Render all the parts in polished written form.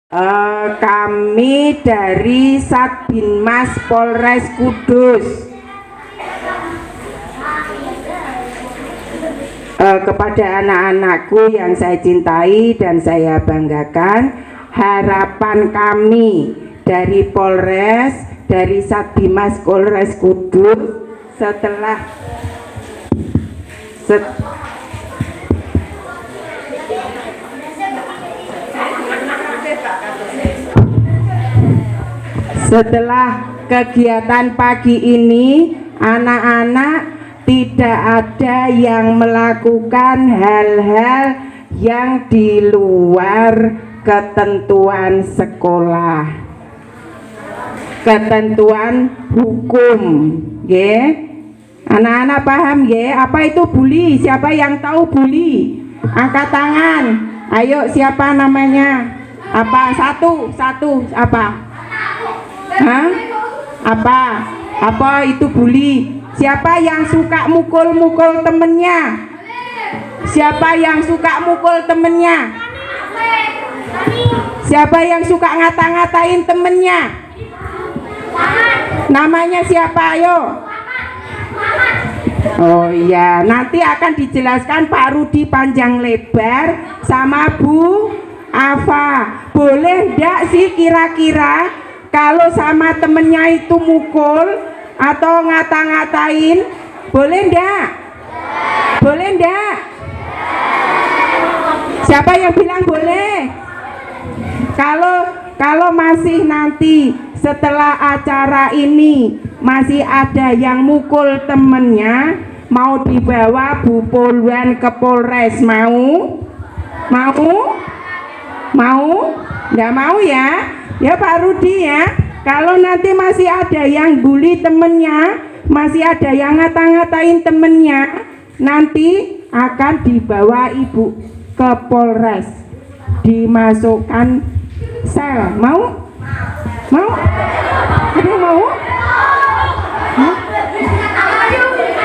Kami dari Satbinmas Polres Kudus. Kepada anak-anakku yang saya cintai dan saya banggakan, harapan kami dari Polres, dari Satbinmas Polres Kudus setelah kegiatan pagi ini, anak-anak tidak ada yang melakukan hal-hal yang di luar ketentuan sekolah, ketentuan hukum. Anak-anak paham apa itu bully? Siapa yang tahu bully? Angkat tangan. Ayo, siapa namanya? Apa? Satu apa? Hah? Apa itu bully? Siapa yang suka mukul-mukul temennya? Siapa yang suka mukul temennya? Siapa yang suka ngata-ngatain temennya? Namanya siapa? Ayo. Oh iya, nanti akan dijelaskan Pak Rudi panjang lebar sama Bu Ava. Boleh enggak sih kira-kira kalau sama temennya itu mukul atau ngata-ngatain, boleh enggak? Boleh enggak? Siapa yang bilang boleh? Kalau masih nanti setelah acara ini masih ada yang mukul temennya, mau dibawa Bu Poluan ke Polres, mau? Nggak mau ya? Ya Pak Rudi ya. Kalau nanti masih ada yang bully temennya, masih ada yang ngata-ngatain temennya, nanti akan dibawa Ibu ke Polres, dimasukkan sel. Mau? Ada yang mau?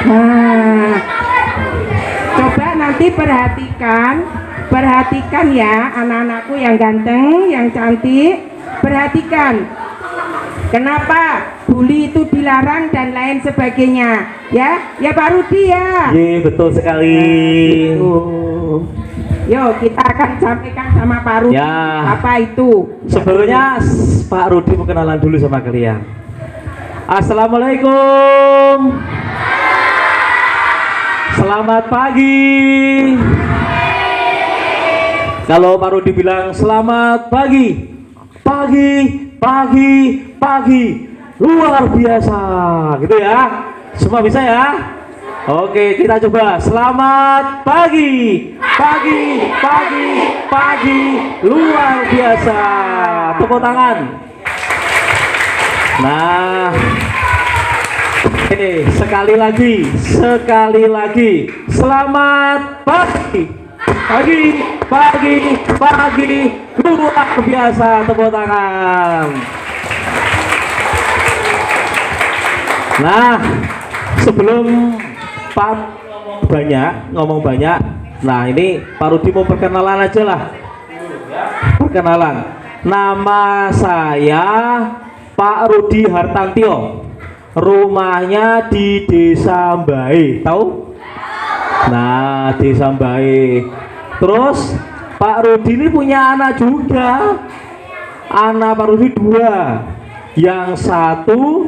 Nah, coba nanti perhatikan ya anak-anakku yang ganteng, yang cantik, perhatikan. Kenapa bully itu dilarang dan lain sebagainya, ya Pak Rudi ya? Iya betul sekali. Yuk kita akan sampaikan sama Pak Rudi ya. Apa itu? Sebelumnya Pak Rudi mau kenalan dulu sama kalian. Assalamualaikum. Selamat pagi. Kalau Pak Rudi bilang selamat pagi, pagi luar biasa gitu ya, semua bisa ya. Oke, kita coba selamat pagi luar biasa, tepuk tangan. Nah ini sekali lagi selamat pagi luar biasa, tepuk tangan. Nah sebelum Pak ngomong banyak, nah ini Pak Rudi mau perkenalan aja lah. Perkenalan, nama saya Pak Rudi Hartantio, rumahnya di Desa Mbae, tahu? Nah Desa Mbae. Terus Pak Rudi ini punya anak juga. Anak Pak Rudi 2. Yang satu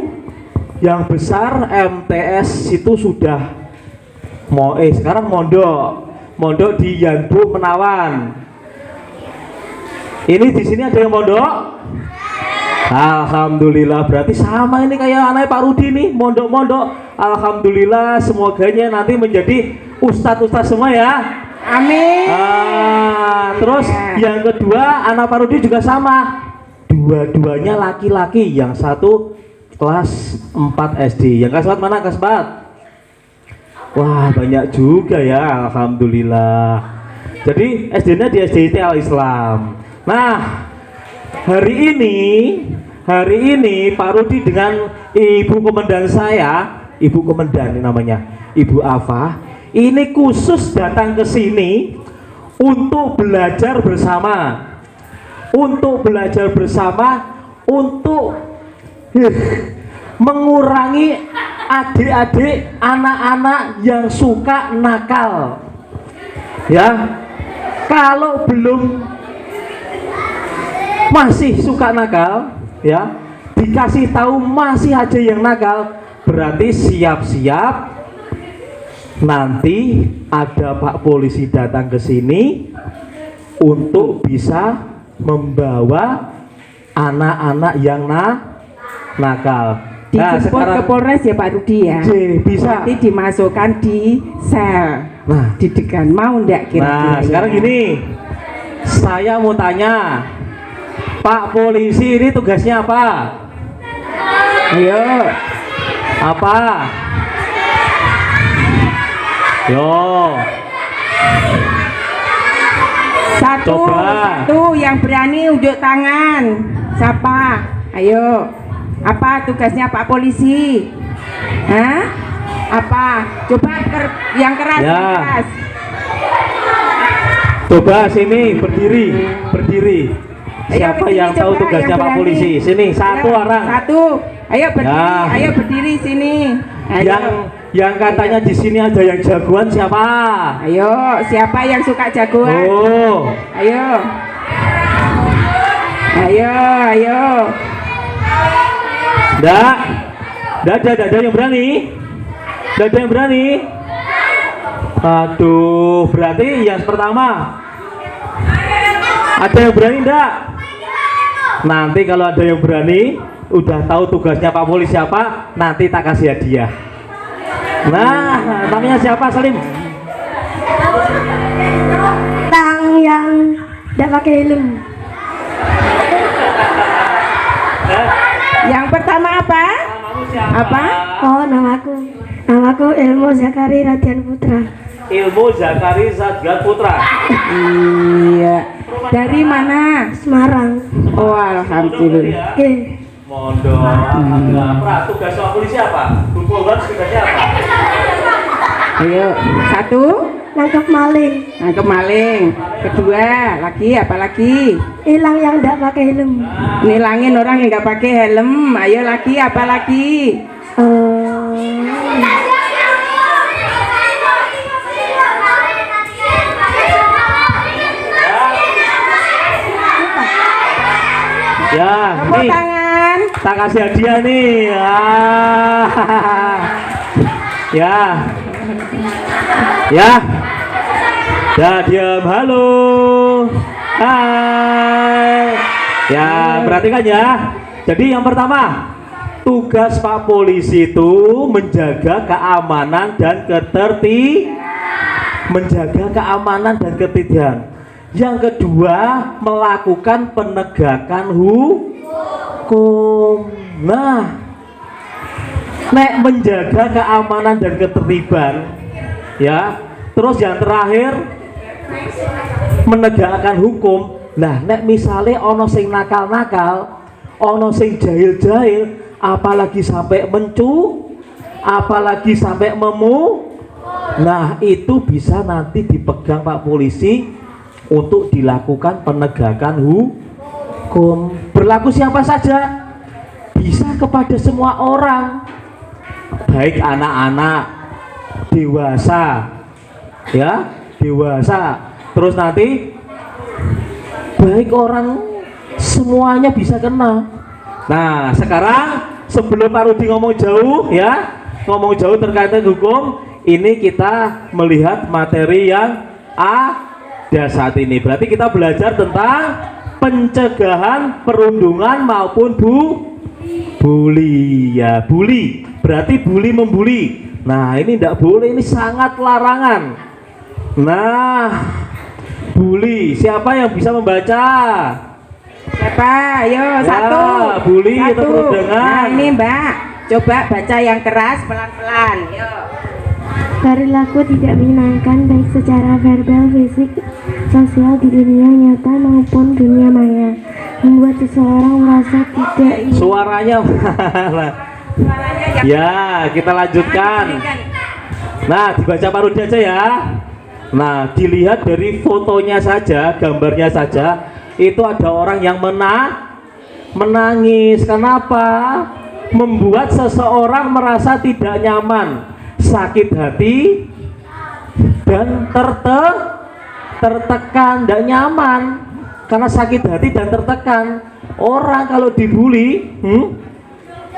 yang besar MTS itu sudah sekarang mondok di Yandu Menawan. Ini di sini ada yang mondok. Alhamdulillah, berarti sama ini kayak anak Pak Rudi nih, mondok. Alhamdulillah, semoganya nanti menjadi ustadz semua ya. Amin. Terus yang kedua anak Pak Rudi juga sama, dua-duanya laki-laki. Yang satu kelas 4 SD. Yang kelas 4 mana? Kelas 4. Wah banyak juga ya, alhamdulillah. Jadi SD-nya di SDIT Al Islam. Nah hari ini Pak Rudi dengan Ibu Komandan saya, Ibu Komandan namanya, Ibu Ava, ini khusus datang ke sini untuk belajar bersama. untuk belajar bersama, untuk mengurangi adik-adik anak-anak yang suka nakal. Ya, kalau belum masih suka nakal, ya, dikasih tahu masih aja yang nakal, berarti siap-siap nanti ada Pak Polisi datang ke sini untuk bisa membawa anak-anak yang nakal. Nah, Dijemput sekarang ke Polres ya Pak Rudi ya. bisa. Nanti dimasukkan di sel. Nah, Didegan mau ndak kira-kira? nah sekarang ya? gini, saya mau tanya, Pak Polisi ini tugasnya apa? Ayo. Apa? Yo, Satu, Coba. satu yang berani unjuk tangan. Siapa? Ayo. Apa tugasnya Pak Polisi? Hah? Apa? Coba yang keras, Ya. yang keras. coba sini berdiri, berdiri. Ayo Siapa berdiri, yang tahu coba, tugasnya yang Pak berani. Polisi? Sini, satu Ayo, orang. Satu. Ayo berdiri, Ya. ayo berdiri sini. Ayo. Yang katanya di sini ada yang jagoan siapa? Ayo, siapa yang suka jagoan? Oh, Ayo. Ayo, ayo. ndak ada yang berani? Ndak ada yang berani? Aduh, berarti yang pertama ada yang berani ndak? Nanti kalau ada yang berani, udah tahu tugasnya Pak Polisi siapa, nanti tak kasih hadiah. Nah, namanya siapa Salim? Tang yang tidak pakai helm. Yang pertama apa? Apa? Oh, namaku Ilmu Zakari Radian Putra. Ilmu Zakari Satgat Putra. Iya. Dari mana? Semarang. Oh, alhamdulillah. Oke. Mondok. Alhamdulillah. Tugas Pak Polisi apa? Bukulan tugasnya apa? Ayo, satu. Nangkep maling. Nangkep maling. Kedua, lagi apa lagi? Hilang yang tidak pakai helm. Nilangin orang yang nggak pakai helm. Ayo lagi apa lagi? Ya, Tepuk nih, tangan. tak kasih hadiah nih. Ah. Ya. Ya. Ya, diam. Halo. Hai. Ya, perhatikan ya. Jadi yang pertama, tugas Pak Polisi itu menjaga keamanan dan ketertiban. Yang kedua, melakukan penegakan hukum. Nah, menjaga keamanan dan ketertiban, ya. Terus yang terakhir, menegakkan hukum. Nah, misalnya ono sing nakal-nakal, ono sing jahil-jahil, apalagi sampai apalagi sampai nah itu bisa nanti dipegang Pak Polisi untuk dilakukan penegakan hukum. Berlaku siapa saja, bisa kepada semua orang, baik anak-anak, dewasa, ya, dewasa. Terus nanti baik orang, semuanya bisa kena. Nah, sekarang sebelum Pak Rudi ngomong jauh, ya, ngomong jauh terkait dengan hukum, ini kita melihat materi yang ada saat ini. Berarti kita belajar tentang pencegahan perundungan maupun bully, ya. Bully berarti bully membuli. Nah, ini tidak boleh, ini sangat larangan. Nah, bully, siapa yang bisa membaca? Siapa? Ayo, Ya, satu. bully Satu. atau perundungan? Nah, ini Mbak. Coba baca yang keras pelan-pelan. Yuk. Perilaku tidak menyenangkan baik secara verbal, fisik, sosial di dunia nyata maupun dunia maya, membuat seseorang merasa tidak Suaranya Suaranya yang ya, kita lanjutkan. Nah, dibaca Pak Rudi aja ya. Nah, dilihat dari fotonya saja, gambarnya saja, itu ada orang yang menangis. Kenapa? Membuat seseorang merasa tidak nyaman, sakit hati, dan tertekan, tidak nyaman karena sakit hati dan tertekan. Orang kalau dibully,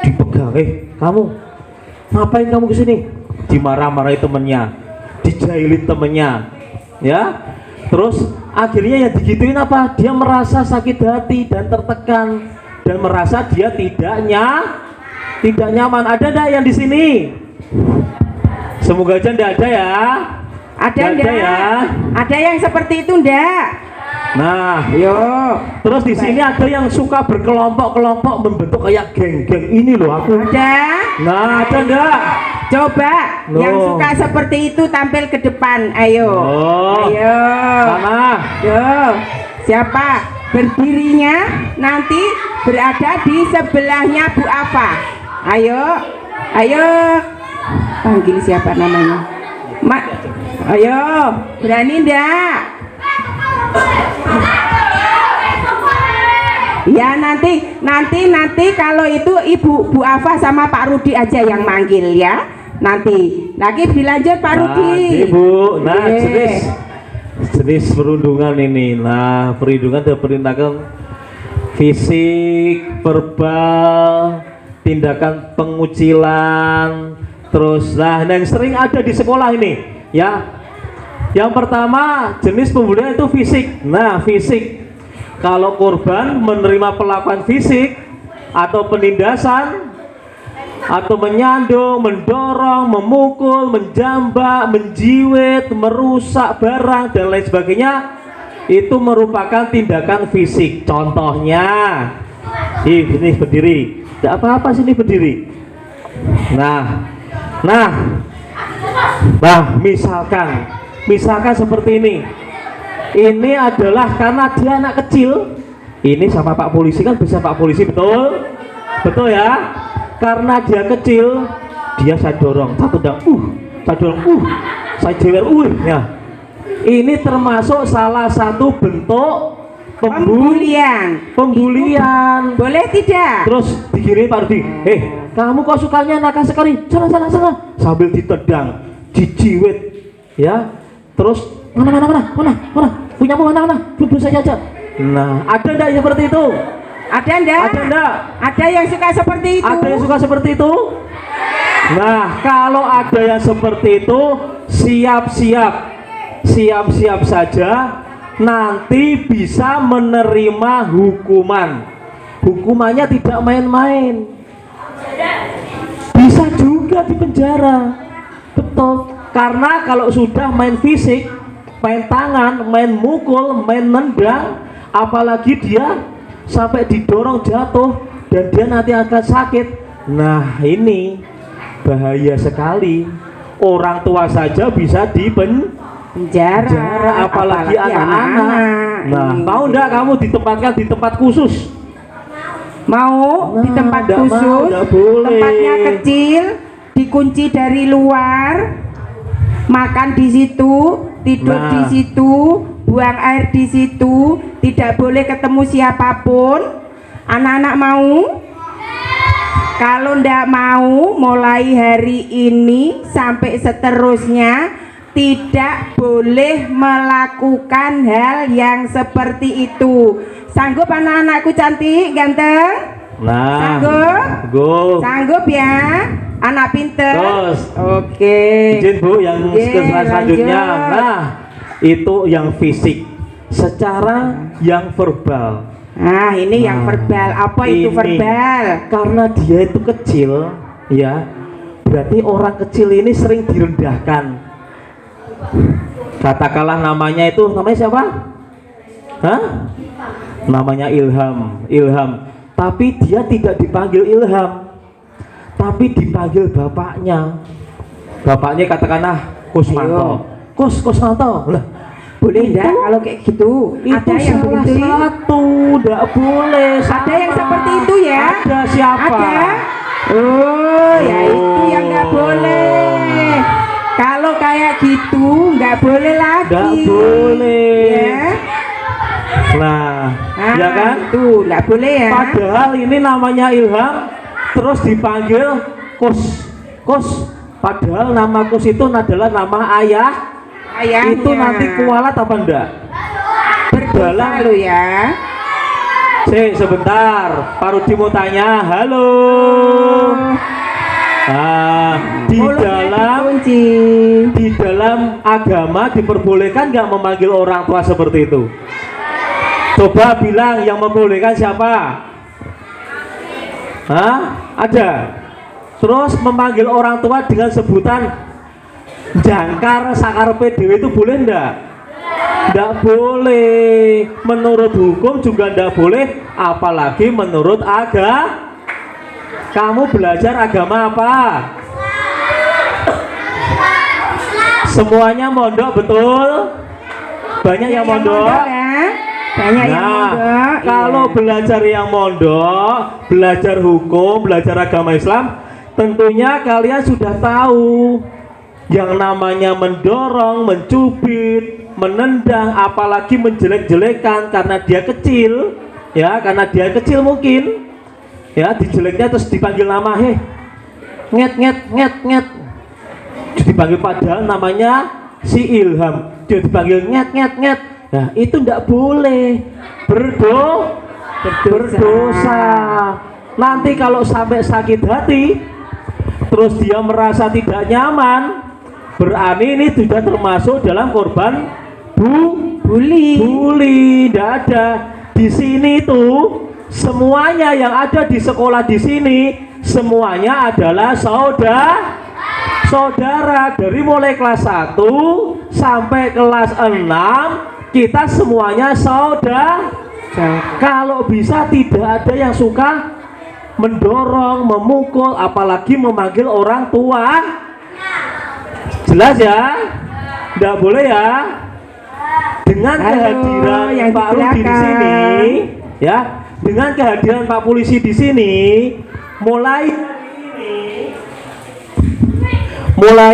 dipegang, kamu ngapain kamu kesini? Dimarah-marahi temennya, dijailin temennya, ya. Terus akhirnya yang digituin apa? Dia merasa sakit hati dan tertekan dan merasa dia tidak nyaman. Ada enggak yang di sini? Semoga aja enggak ada ya. Ada Nggak enggak? ya? Ada yang seperti itu enggak? Nah, Yo. terus di sini ada yang suka berkelompok-kelompok membentuk kayak geng-geng ini loh aku. Ada? Nah, ada enggak? Coba Loh. yang suka seperti itu tampil ke depan. Ayo. Oh. Ayo. Mana? Yo. Siapa? Berdirinya nanti berada di sebelahnya Bu Afa. Ayo. Ayo. Panggil siapa namanya? Ayo. Berani ndak? Ya nanti kalau itu Ibu Bu Afa sama Pak Rudi aja yang manggil ya. Nanti lagi dilanjut Pak Rudi. Ibu, nah Oke. jenis perundungan ini. Nah, perundungan diperintahkan fisik, verbal, tindakan pengucilan, terus yang sering ada di sekolah ini, ya. Yang pertama jenis pembulian itu fisik. Nah, fisik. Kalau korban menerima perlakuan fisik atau penindasan atau menyandung, mendorong, memukul, menjambak, menjiwit, merusak barang dan lain sebagainya, itu merupakan tindakan fisik. Contohnya, ini berdiri. Tidak apa-apa sini berdiri. Nah, misalkan seperti ini. Ini adalah karena dia anak kecil. Ini sama Pak Polisi kan bisa Pak Polisi, betul? Betul ya? Karena dia kecil, saya dorong satu dan saya dorong saya jewer ya. Ini termasuk salah satu bentuk pembulian. Boleh tidak? Terus dikirim Pak Rudi, kamu kok sukanya nakal sekali, sana sambil ditendang, dijiwit, ya. Terus mana punyamu mana belum saja. Nah, ada enggak yang seperti itu? Ada enggak? Ada yang suka seperti itu? Ada yang suka seperti itu? Nah, kalau ada yang seperti itu, siap-siap saja nanti bisa menerima hukumannya tidak main-main, bisa juga di penjara. Betul, karena kalau sudah main fisik, main tangan, main mukul, main nendang, apalagi dia sampai didorong jatuh dan dia nanti akan sakit. Nah, ini bahaya sekali. Orang tua saja bisa penjara, apalagi anak-anak. Nah, mau enggak kamu ditempatkan di tempat khusus? Mau di tempat khusus? Tempatnya kecil, dikunci dari luar, makan di situ, tidur di situ, buang air di situ, tidak boleh ketemu siapapun. Anak-anak mau? Kalau ndak mau, mulai hari ini sampai seterusnya tidak boleh melakukan hal yang seperti itu. Sanggup anak-anakku cantik, ganteng? Nah, Sanggup ya, anak pinter. Terus, oke. Izin Bu, yang selanjutnya. Nah, itu yang fisik. Secara yang verbal. Nah, ini yang verbal. Apa itu verbal? Karena dia itu kecil, ya. Berarti orang kecil ini sering direndahkan. Katakanlah namanya siapa? Namanya Ilham. Tapi dia tidak dipanggil Ilham, tapi dipanggil bapaknya. Bapaknya katakanlah Kusmanto. Kusmanto. Lah, boleh enggak kalau kayak gitu? Ada yang begitu? Enggak boleh. Ada yang seperti itu ya? Ada siapa? Ada. Oh, ya itu yang enggak boleh. Kalau kayak gitu enggak boleh lagi. Enggak boleh. Ya. Nah, Ya kan? Tuh, nggak boleh ya. Padahal ini namanya Ilham, terus dipanggil Kus. Kus. Padahal nama Kus itu adalah nama ayah. Ayahnya. Itu nanti kualat apa enggak? Berdosa lo ya. Sebentar, Pak Rudi mau tanya. Halo. Di dalam agama diperbolehkan nggak memanggil orang tua seperti itu? Coba bilang yang membolehkan siapa? Hah? Ada. Terus memanggil orang tua dengan sebutan jangkar sakarpe dewe itu boleh enggak? Enggak boleh. Menurut hukum juga enggak boleh, apalagi menurut agama. Kamu belajar agama apa? Semuanya mondok, betul? Banyak yang mondok ya. Banyak yang mondok. Kalau belajar yang mondok, belajar hukum, belajar agama Islam, tentunya kalian sudah tahu yang namanya mendorong, mencubit, menendang, apalagi menjelek-jelekan karena dia kecil, ya, karena dia kecil mungkin, ya, dijeleknya terus dipanggil nama, nget, dipanggil padahal namanya si Ilham, dia dipanggil nget. Nah, itu tidak boleh, berdosa. Nanti kalau sampai sakit hati, terus dia merasa tidak nyaman, berarti ini sudah termasuk dalam korban bully. Tidak ada di sini tuh. Semuanya yang ada di sekolah di sini semuanya adalah saudara dari mulai kelas 1 sampai kelas 6 kita semuanya saudara. Kalau bisa tidak ada yang suka mendorong, memukul, apalagi memanggil orang tua. Jelas ya? Tidak boleh ya? Dengan kehadiran yang Pak Rudi di sini, ya, dengan kehadiran Pak Polisi di sini, mulai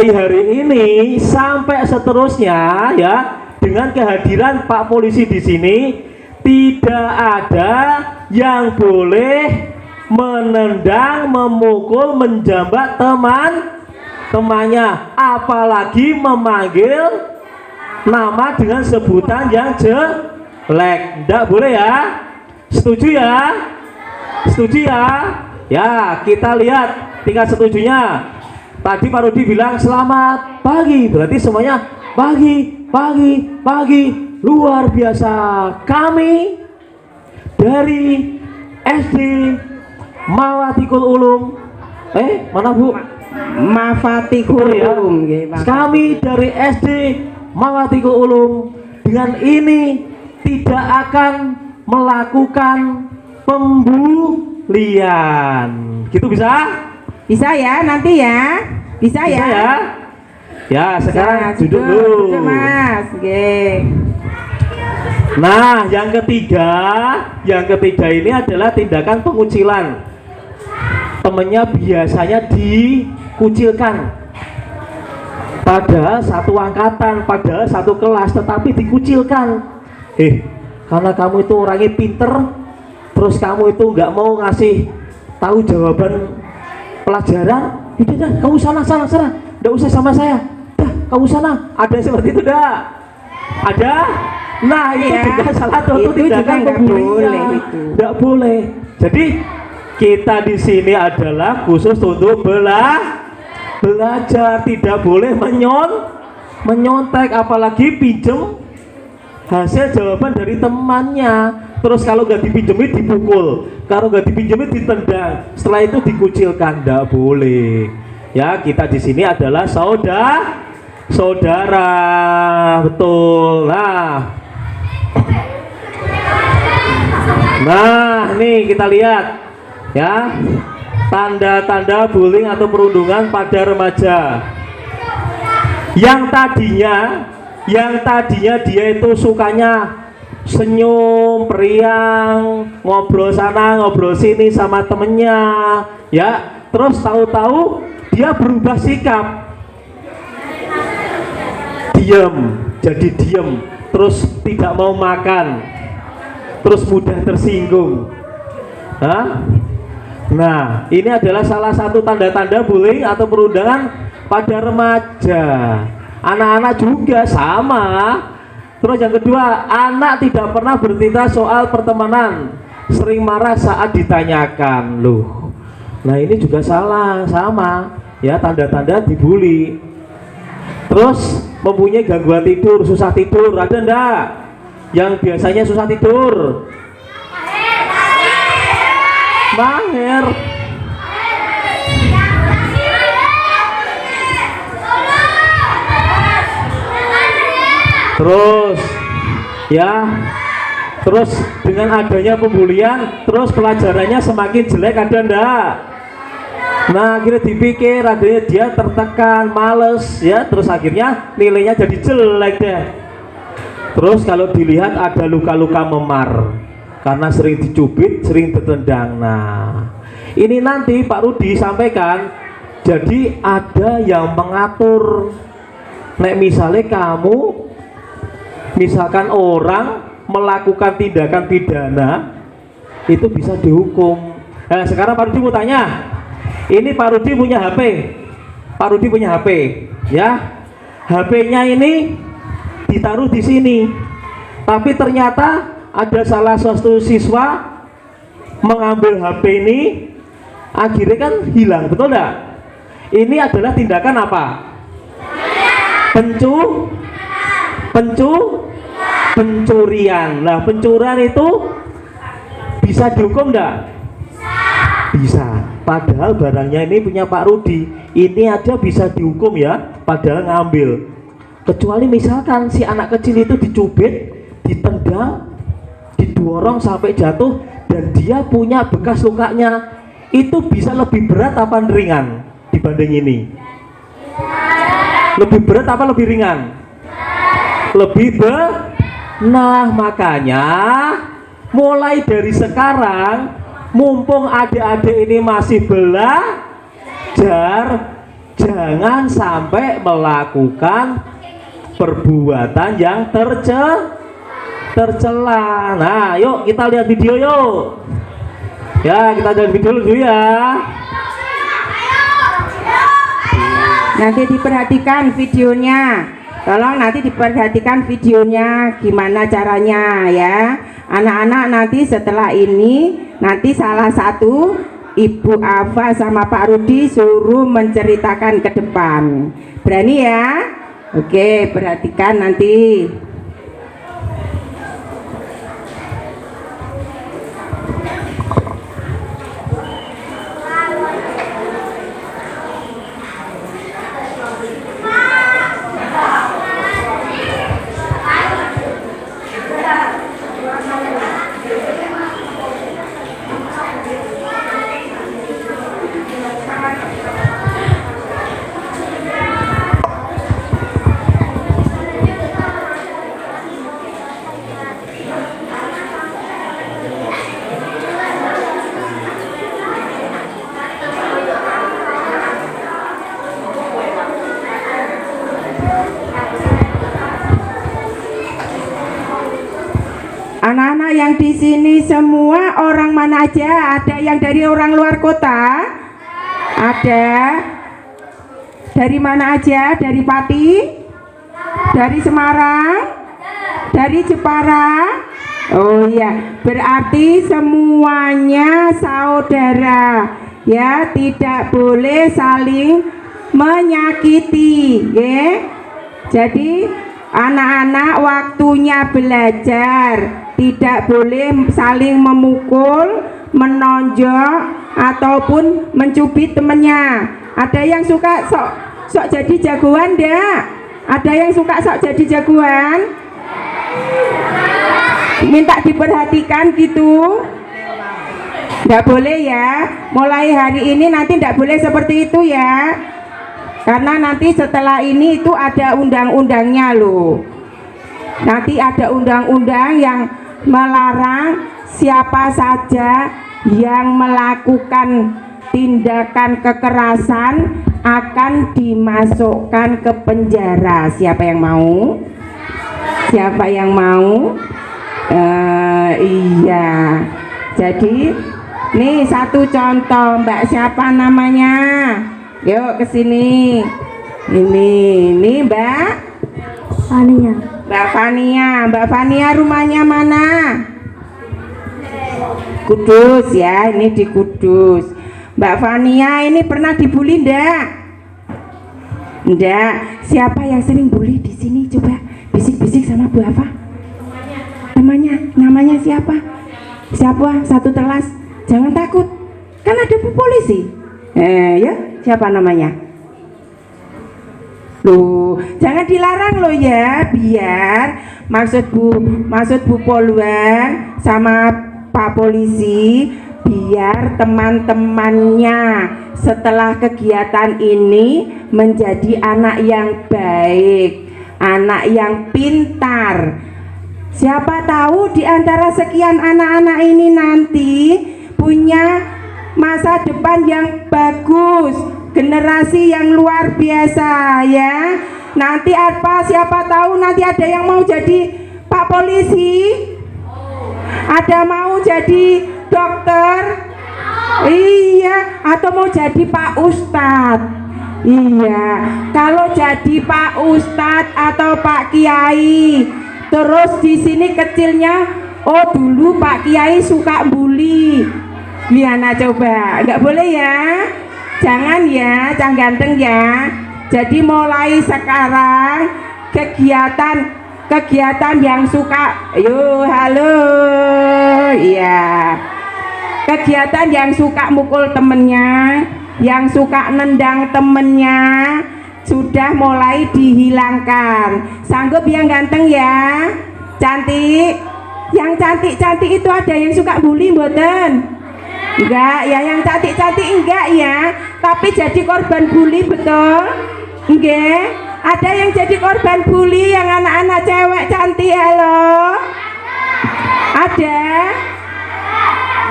hari ini sampai seterusnya, ya, dengan kehadiran Pak Polisi di sini, tidak ada yang boleh menendang, memukul, menjambak temannya, apalagi memanggil nama dengan sebutan yang jelek. Tidak boleh ya? Setuju ya? Setuju ya? Ya, kita lihat tingkat setujunya. Tadi Pak Rudi bilang selamat pagi, berarti semuanya pagi. Luar biasa. Kami dari SD Mawatikul Ulum. Mana Bu? Mafatikul ya? Ulum. Kami dari SD Mawatikul Ulum dengan ini tidak akan melakukan pembulian. Gitu bisa? Bisa ya, nanti ya. Bisa ya. Ya, sekarang duduk dulu. Duduk, Mas. Oke. Nah, yang ketiga ini adalah tindakan pengucilan. Temennya biasanya dikucilkan. Padahal satu angkatan, padahal satu kelas, tetapi dikucilkan. Karena kamu itu orangnya pinter, terus kamu itu nggak mau ngasih tahu jawaban pelajaran, udah kamu sana, nggak usah sama saya, kamu sana. Ada seperti itu dah? Ada? Nah, itu juga salah satu tindakan pembulian. Nggak boleh. Jadi kita di sini adalah khusus untuk belajar, tidak boleh menyontek, apalagi pinjem hasil jawaban dari temannya. Terus kalau nggak dipinjemin dipukul, kalau nggak dipinjemin ditendang, setelah itu dikucilkan. Nggak boleh ya. Kita di sini adalah saudara, betul. Nah nih kita lihat ya, tanda-tanda bullying atau perundungan pada remaja. Yang tadinya dia itu sukanya senyum, periang, ngobrol sana, ngobrol sini sama temennya, ya. Terus tahu-tahu dia berubah sikap, jadi diem, terus tidak mau makan, terus mudah tersinggung. Hah? Nah, ini adalah salah satu tanda-tanda bullying atau perundangan pada remaja. Anak-anak juga sama. Terus yang kedua, anak tidak pernah bercerita soal pertemanan, sering marah saat ditanyakan. Loh, nah ini juga salah, sama ya, tanda-tanda dibully. Terus mempunyai gangguan tidur, susah tidur, ada enggak yang biasanya susah tidur? Mahir. Terus ya, terus dengan adanya pembulian, terus pelajarannya semakin jelek, ada enggak? Nah, akhirnya dipikir, akhirnya dia tertekan, males ya, terus akhirnya nilainya jadi jelek deh. Terus kalau dilihat ada luka-luka memar karena sering dicubit, sering ditendang. Nah, ini nanti Pak Rudi sampaikan, jadi ada yang mengatur. Nek misalnya kamu, misalkan orang melakukan tindakan pidana, itu bisa dihukum. Nah, sekarang Pak Rudi mau tanya, ini Pak Rudi punya HP, Pak Rudi punya HP, ya, HP-nya ini ditaruh di sini, tapi ternyata ada salah satu siswa mengambil HP ini, akhirnya kan hilang, betul enggak? Ini adalah tindakan apa? Pencurian. Nah, pencurian itu bisa dihukum enggak? Bisa. Padahal barangnya ini punya Pak Rudi, ini aja bisa dihukum ya, padahal ngambil. Kecuali misalkan si anak kecil itu dicubit, ditendang, didorong sampai jatuh, dan dia punya bekas lukanya, itu bisa lebih berat apa ringan dibanding ini? Lebih berat apa lebih ringan? Lebih berat. Nah, makanya mulai dari sekarang, mumpung adik-adik ini masih belajar, jangan sampai melakukan perbuatan yang tercela. Nah, yuk kita lihat video yuk. Ya, kita lihat video dulu ya. Nanti diperhatikan videonya. Tolong nanti diperhatikan videonya gimana caranya ya. Anak-anak nanti setelah ini, nanti salah satu Ibu Ava sama Pak Rudi suruh menceritakan ke depan. Berani ya? Oke, perhatikan nanti. Anak-anak yang di sini semua orang mana aja? Ada yang dari orang luar kota? Ada. Dari mana aja? Dari Pati? Dari Semarang? Dari Jepara? Oh iya, berarti semuanya saudara. Ya, tidak boleh saling menyakiti, ya. Jadi anak-anak waktunya belajar, tidak boleh saling memukul, menonjok ataupun mencubit temennya. Ada yang suka sok jadi jagoan enggak? Ada yang suka sok jadi jagoan? Minta diperhatikan gitu. Enggak boleh ya. Mulai hari ini nanti enggak boleh seperti itu ya. Karena nanti setelah ini itu ada undang-undangnya loh. Nanti ada undang-undang yang melarang siapa saja yang melakukan tindakan kekerasan akan dimasukkan ke penjara. Siapa yang mau? Siapa yang mau? Iya. Jadi nih satu contoh, Mbak siapa namanya? Yuk ke sini. Ini Mbak Fania. Mbak Fania. Mbak Fania rumahnya mana? Kudus ya, ini di Kudus. Mbak Fania ini pernah dibully ndak? Ndak. Siapa yang sering bully di sini? Coba bisik-bisik sama Bu Afa. Namanya siapa? Siapa? Satu telas. Jangan takut. Kan ada Bu Polisi. Ya, siapa namanya? Loh, jangan dilarang loh ya, biar maksud Bu Poluan sama Pak Polisi, biar teman-temannya setelah kegiatan ini menjadi anak yang baik, anak yang pintar. Siapa tahu di antara sekian anak-anak ini nanti punya masa depan yang bagus, generasi yang luar biasa ya. Nanti apa, siapa tahu nanti ada yang mau jadi Pak Polisi, ada mau jadi dokter, iya, atau mau jadi Pak Ustadz. Iya, kalau jadi Pak Ustadz atau Pak Kiai, terus di sini kecilnya, oh dulu Pak Kiai suka bully, gimana coba? Nggak boleh ya, jangan ya, Cang Ganteng ya. Jadi mulai sekarang kegiatan yang suka, yuk halo, iya, kegiatan yang suka mukul temennya, yang suka nendang temennya sudah mulai dihilangkan. Sanggup yang ganteng ya, cantik, yang cantik-cantik itu ada yang suka bully mboten? Enggak ya, yang cantik-cantik enggak ya, tapi jadi korban bully betul? Enggak, ada yang jadi korban bully yang anak-anak cewek cantik, halo?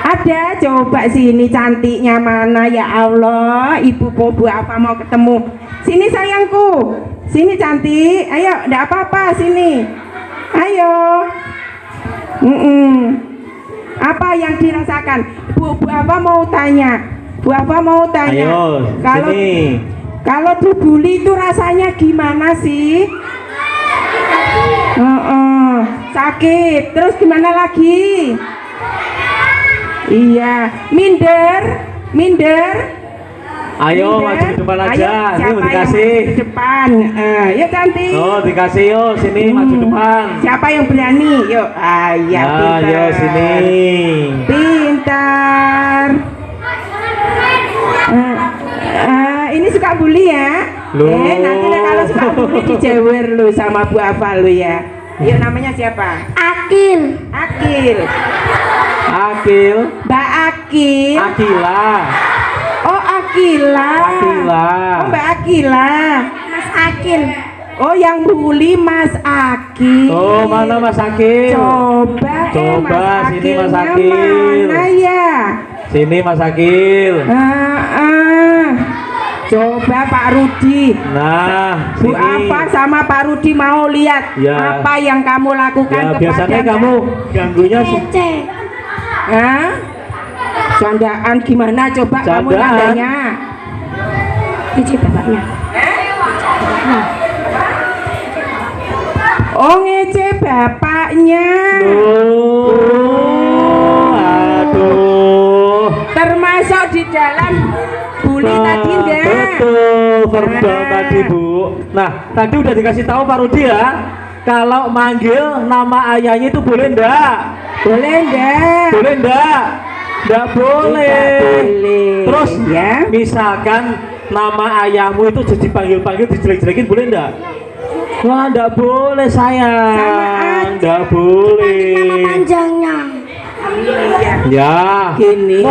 Ada, coba sini cantiknya mana ya Allah, Ibu Bu apa mau ketemu? Sini sayangku, sini cantik, ayo, enggak apa-apa, sini, ayo. Apa yang dirasakan? Bu apa mau tanya? Bu apa mau tanya? Ayo, kalau dibully itu rasanya gimana sih? Sakit. Terus gimana lagi? Iya, minder. Ayo maju ke depan aja. Ini mau dikasih. Ke depan. Yuk cantik. Oh, dikasih yuk, sini maju depan. Siapa yang berani? Yuk. Ya, pintar. Ayo sini. Pintar. Ini suka bully ya? Nanti kalau suka bully dijewer lu sama Bu Afa lu ya. Yuk, namanya siapa? Akil. Mbak Akil. Akila. Oh, Akila. Oh, Mbak Akila. Mas Akil. Oh, yang bully Mas Akil. Oh, mana Mas Akil? Coba, sini Mas Akilnya Akil. mana ya? Sini Mas Akil. Coba Pak Rudi. Nah, Bu sini. apa sama Pak Rudi mau lihat Ya. apa yang kamu lakukan Ya, kepada biasanya kamu ganggunya Ece. Candaan gimana coba kamu Candaan. tandanya? Ece bapaknya. Oh, ngece bapaknya. Aduh. Termasuk di dalam bully tadi enggak? Betul, verbal tadi Bu. Nah, tadi udah dikasih tahu Pak Rudi ya. Kalau manggil nama ayahnya itu boleh enggak? Boleh enggak? Boleh enggak? Enggak boleh. Tidak boleh. Terus ya. misalkan nama ayahmu itu jadi panggil-panggil dijelek-jelekin boleh enggak? Wah, enggak boleh sayang. Enggak boleh. Nama panjangnya. Iya. Ya. Gini.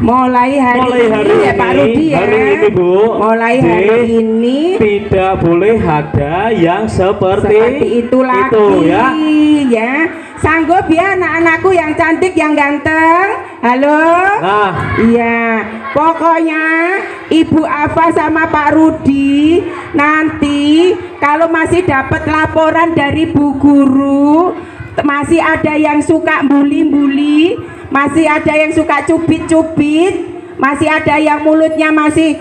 Mulai hari ini ya Pak Rudi ya. Hari ini Bu. Mulai hari ini tidak boleh ada yang seperti itu lagi ya. Sanggup ya anak-anakku yang cantik, yang ganteng? Halo? Nah, iya. Pokoknya Ibu Afa sama Pak Rudi nanti kalau masih dapat laporan dari Bu Guru, masih ada yang suka bully-bully, masih ada yang suka cubit-cubit, masih ada yang mulutnya masih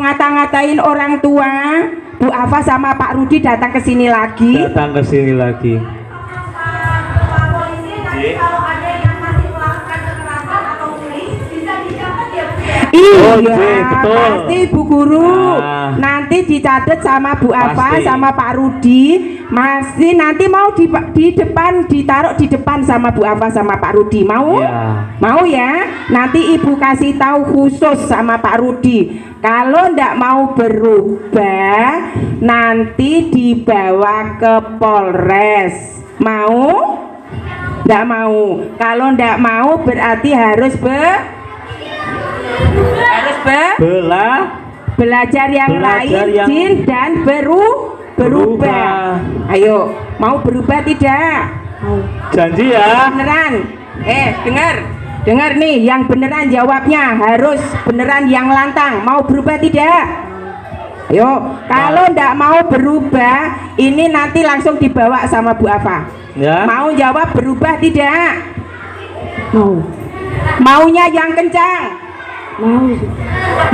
ngata-ngatain orang tua. Bu Afa sama Pak Rudi datang ke sini lagi. Datang ke sini lagi. Iya, betul. pasti Bu Guru. Nah. Nanti dicatat sama Bu Afa Pasti. sama Pak Rudi. Masih nanti mau di depan, ditaruh di depan sama Bu Afa sama Pak Rudi. Mau? Ya. Mau ya? Nanti Ibu kasih tahu khusus sama Pak Rudi. Kalau ndak mau berubah, nanti dibawa ke Polres. Mau? Ndak mau. Kalau ndak mau berarti harus belajar yang lain, jin dan berubah. Ayo, mau berubah tidak? Janji ya. Beneran? Dengar nih, yang beneran jawabnya harus beneran yang lantang. Mau berubah tidak? Ayo, kalau ndak mau berubah, ini nanti langsung dibawa sama Bu Afa. Ya. Mau jawab berubah tidak? Mau. Maunya yang kencang.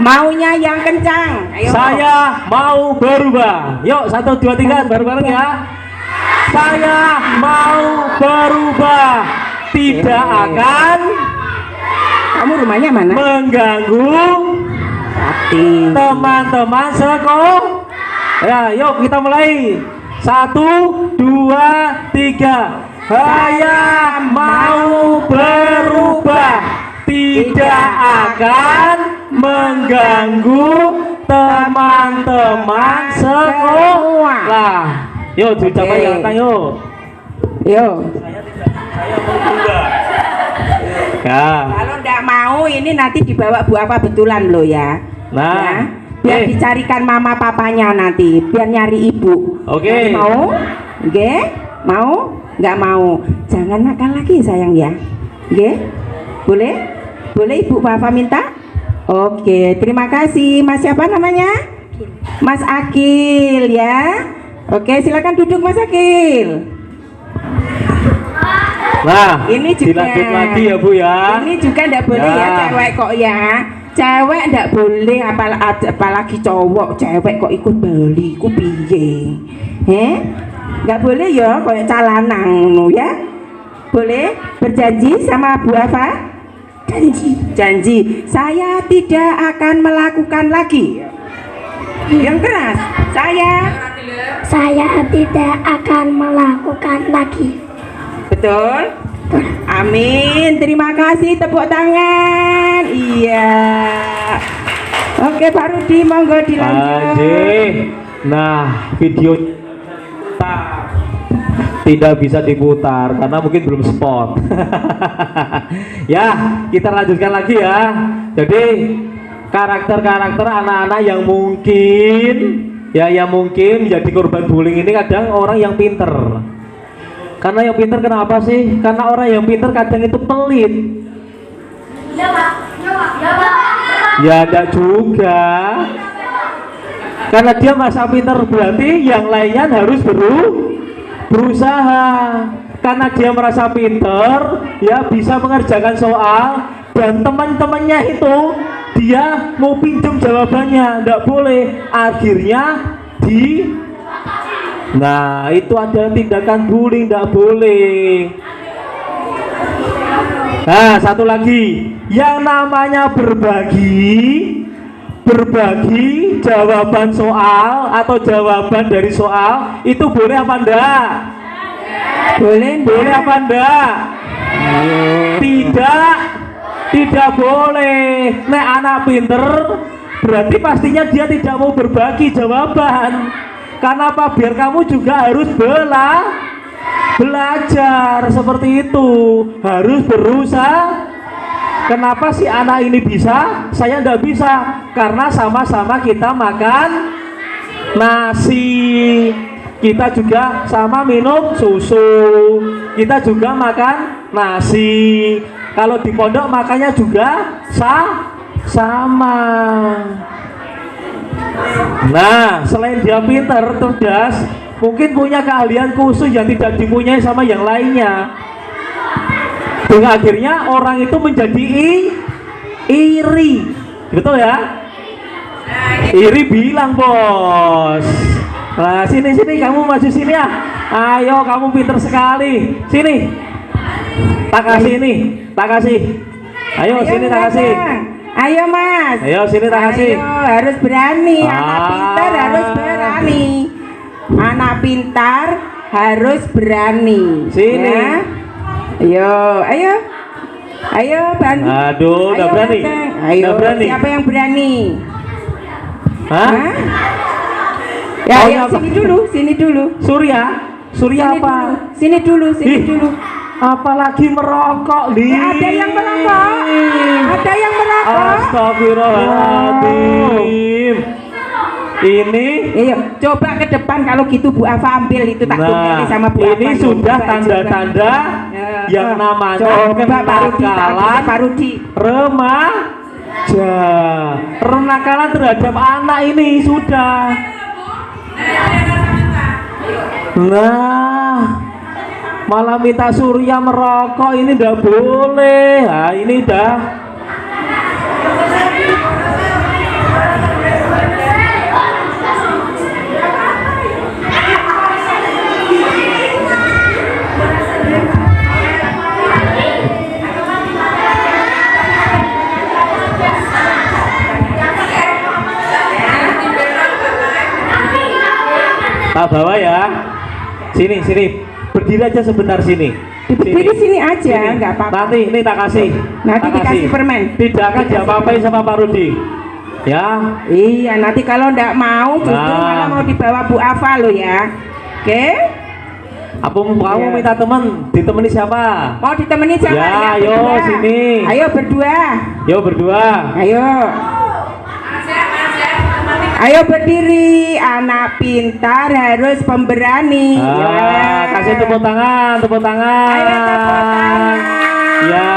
Maunya yang kencang. Ayo. Saya mau berubah. Yuk 1, 2, 3 bareng-bareng ya. Saya mau berubah. Tidak akan Kamu rumahnya mana? mengganggu teman-teman sekolah. Ya, yuk kita mulai. 1, 2, 3. Saya mau berubah. Tidak akan mengganggu teman-teman sekolah. Yuk, diucapkan yang lantang yuk. Yo. Saya mau berubah. Ya. Kalau ndak mau ini nanti dibawa Bu Afa betulan loh ya. Nah, Ya. Biar dicarikan mama papanya nanti, biar nyari ibu. Oke. Mau? Oke? Mau? Nggak mau. Jangan nakal lagi sayang ya. Oke? Boleh? Boleh Ibu Afa minta? Oke, terima kasih. Mas siapa namanya? Mas Akil ya. Oke, silakan duduk Mas Akil. Nah, Ini juga dilanjut lagi ya Bu ya. Ini juga ndak boleh ya. Ya. Cewek kok ya. Cewek ndak boleh apalagi cowok. Cewek kok ikut beli ku piye? Nggak boleh ya kayak calanang ngono ya. Boleh berjanji sama Bu Afa? Janji. Saya tidak akan melakukan lagi. Yang keras. Saya tidak akan melakukan lagi. Betul? Amin. Terima kasih, tepuk tangan. Iya. Oke Pak Rudi, monggo dilanjut. Nah, video tidak bisa diputar karena mungkin belum spot. Ya, kita lanjutkan lagi ya. Jadi karakter-karakter anak-anak yang mungkin menjadi korban bullying ini kadang orang yang pinter. Karena yang pinter kenapa sih? Karena orang yang pinter kadang itu pelit. Ya enggak juga. Karena dia masa pinter berarti yang lainnya harus berusaha. Karena dia merasa pinter, ya bisa mengerjakan soal, dan teman-temannya itu dia mau pinjam jawabannya, enggak boleh. Akhirnya nah itu ada tindakan bullying, enggak boleh. Nah, satu lagi, yang namanya berbagi jawaban soal atau jawaban dari soal itu boleh apa enggak? Boleh apa enggak? Tidak boleh. Nek anak pinter berarti pastinya dia tidak mau berbagi jawaban. Karena apa? Biar kamu juga harus belajar seperti itu, harus berusaha. Kenapa si anak ini bisa, saya enggak bisa? Karena sama-sama kita makan nasi, kita juga sama minum susu, kita juga makan nasi. Kalau di pondok makannya juga sama. Nah, selain dia pintar, cerdas, mungkin punya keahlian khusus yang tidak dipunyai sama yang lainnya. Dengan akhirnya orang itu menjadi iri. Betul ya? Iri bilang, bos. Nah, sini kamu maju sini ya. Ayo, kamu pinter sekali. Sini. Tak kasih ini, tak kasih. Ayo sini tak kasih. Ayo Mas. Ayo sini tak kasih. Ayo, harus berani. Anak pintar harus berani. Anak pintar harus berani. Sini. Ya. Ayo bantu. Aduh, udah berani. Ayo, udah berani. siapa yang berani? Hah? Ya, Oh, ya, apa? sini dulu. Surya apa? Sini dulu. Ih, apalagi merokok, Li. Ada yang merokok. Astagfirullahaladzim. Ini Iya, coba ke depan kalau gitu Bu Afa ambil itu tak tumpeli sama Bu Afa. ini sudah Coba, tanda-tanda yang namanya kenakalan Rudi. remaja. Kenakalan terhadap anak ini sudah. Nah, malah minta Surya merokok ini udah boleh. Nah, ini dah. Tak bawa ya. Sini. Berdiri aja sebentar sini. Berdiri sini aja, nggak apa-apa. Nanti ini tak kasih. Nanti dikasih permen. Tidak akan diapa-apain sama Pak Rudi. Ya. Iya, nanti kalau nggak mau justru malah mau dibawa Bu Afa lo ya. Oke? Apa kamu minta teman? Ditemani siapa? Mau ditemani siapa? Ya, ayo berdua. sini. Ayo berdua. Yo berdua. Ayo berdiri, anak pintar harus pemberani. Kasih tepuk tangan. Ayo tepuk tangan. Ya,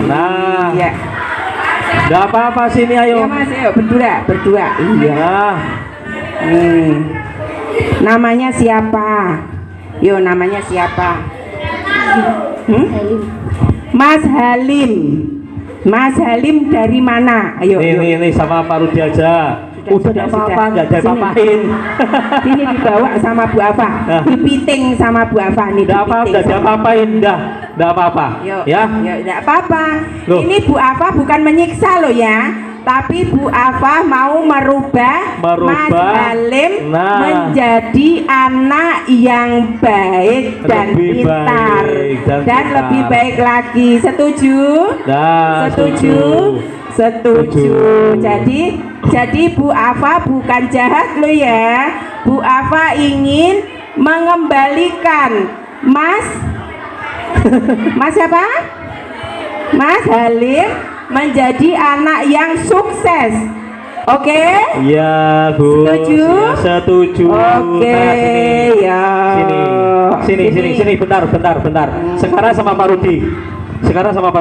nah. Iya. Gak apa-apa sini ayo. Ayo Mas, ayo berdua. Iya. Nah, Namanya siapa? Yo, namanya siapa? Mas Halim. Mas Halim dari mana? Ayo. ini sama Pak Rudi aja. Udah tidak apa-apa, nggak ada apa-apain. Ini dibawa sama Bu Afa, dipiting sama Bu Afa nih. Nggak ada apa-apain, nggak apa-apa. Ya, nggak apa-apa. Loh. Ini Bu Afa bukan menyiksa loh ya, tapi Bu Afa mau merubah Mas Halim menjadi anak yang baik dan Lebih pintar baik dan dan pintar. lebih baik lagi. Setuju? Nah, Setuju. Jadi Bu Afa bukan jahat lo ya. Bu Afa ingin mengembalikan Mas siapa? Mas Halim menjadi anak yang sukses. Oke? Iya, Bu. Setuju? Ya, setuju. Oke, Nah, ya. Sini, bentar. Sekarang sama Pak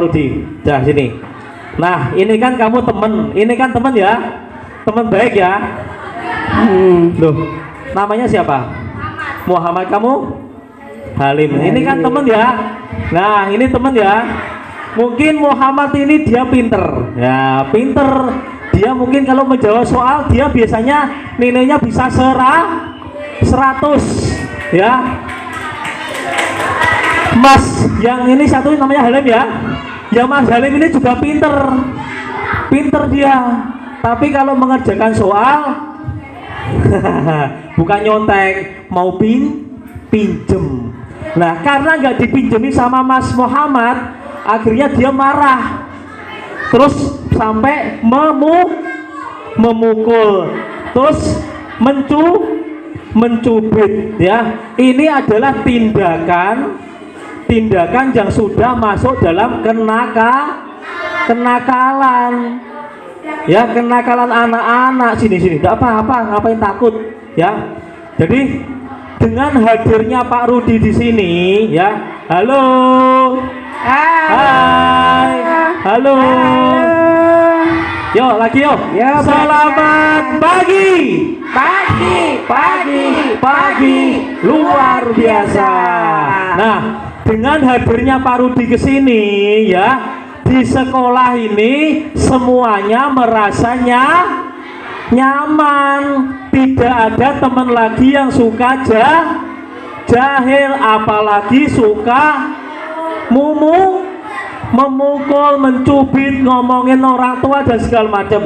Rudi. Dah sini. Nah, ini kan kamu temen ya, temen baik ya. Loh, namanya siapa? Muhammad, kamu? Halim. Ini kan temen ya. Nah, ini temen ya. Mungkin Muhammad ini dia pinter. Ya, pinter. Dia mungkin kalau menjawab soal dia biasanya nilainya bisa 100 ya. Mas yang ini satu namanya Halim ya. Ya, Mas Halim ini juga pinter dia. Tapi kalau mengerjakan soal bukan nyontek, mau pinjem. Nah, karena nggak dipinjemi sama Mas Muhammad, akhirnya dia marah. Terus sampai memukul, terus mencubit ya. Ini adalah tindakan yang sudah masuk dalam kenakalan ya, kenakalan anak-anak. Sini tidak apa-apa, ngapain takut ya. Jadi dengan hadirnya Pak Rudi di sini ya. Halo. Yo lagi yo. Selamat pagi. pagi luar biasa. Nah, dengan hadirnya Pak Rudi ke sini ya, di sekolah ini semuanya merasanya nyaman. Tidak ada teman lagi yang suka jahil, apalagi suka memukul, mencubit, ngomongin orang tua dan segala macam.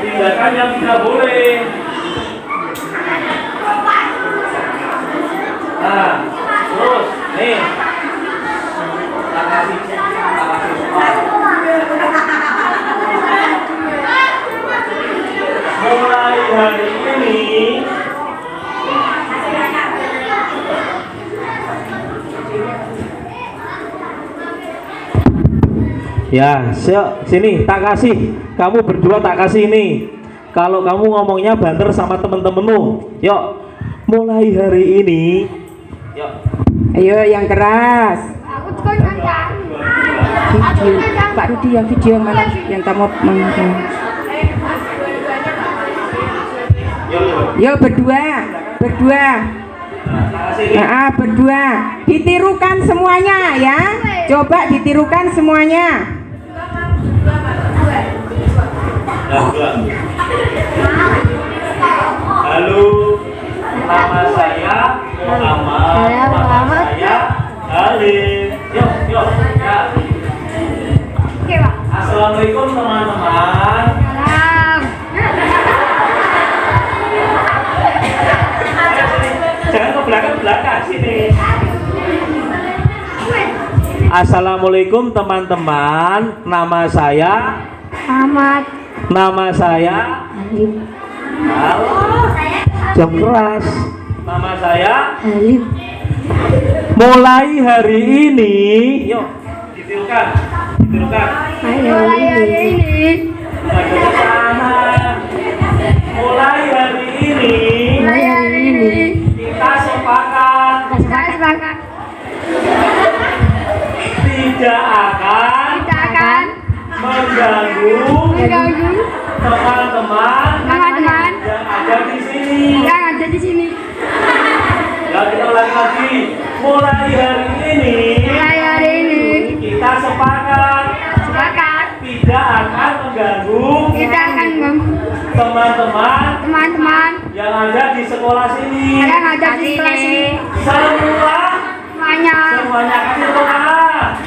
Tindakan yang tidak boleh. Nah, terus nih, mulai hari ini ya, sini tak kasih, kamu berdua tak kasih ini. Kalau kamu ngomongnya banter sama temen-temenmu, yuk, mulai hari ini, yuk. Ayo yang keras. Video, Pak Rudi yang video mana? Yang kamu mengatakan. Yuk berdua. Nah, berdua. Ditirukan semuanya ya. Coba ditirukan semuanya. Halo, nama saya Muhammad. Nama saya Halim. Yuk, ya. Assalamualaikum teman-teman. Jangan ke belakang sini. Assalamualaikum teman-teman. Nama saya Ahmad. Nama saya Alif. jam keras. Nama saya Alif. mulai hari ini, yuk ditirukan. Mulai hari ini. Ada ke sana. Mulai hari ini. Kita sepakat tidak akan mengganggu teman-teman yang ada di sini. Ya, kita ulangi lagi. Mulai hari ini kita sepakat tidak akan mengganggu teman-teman yang ada di sekolah sini. Semuanya kasih tepuk tangan.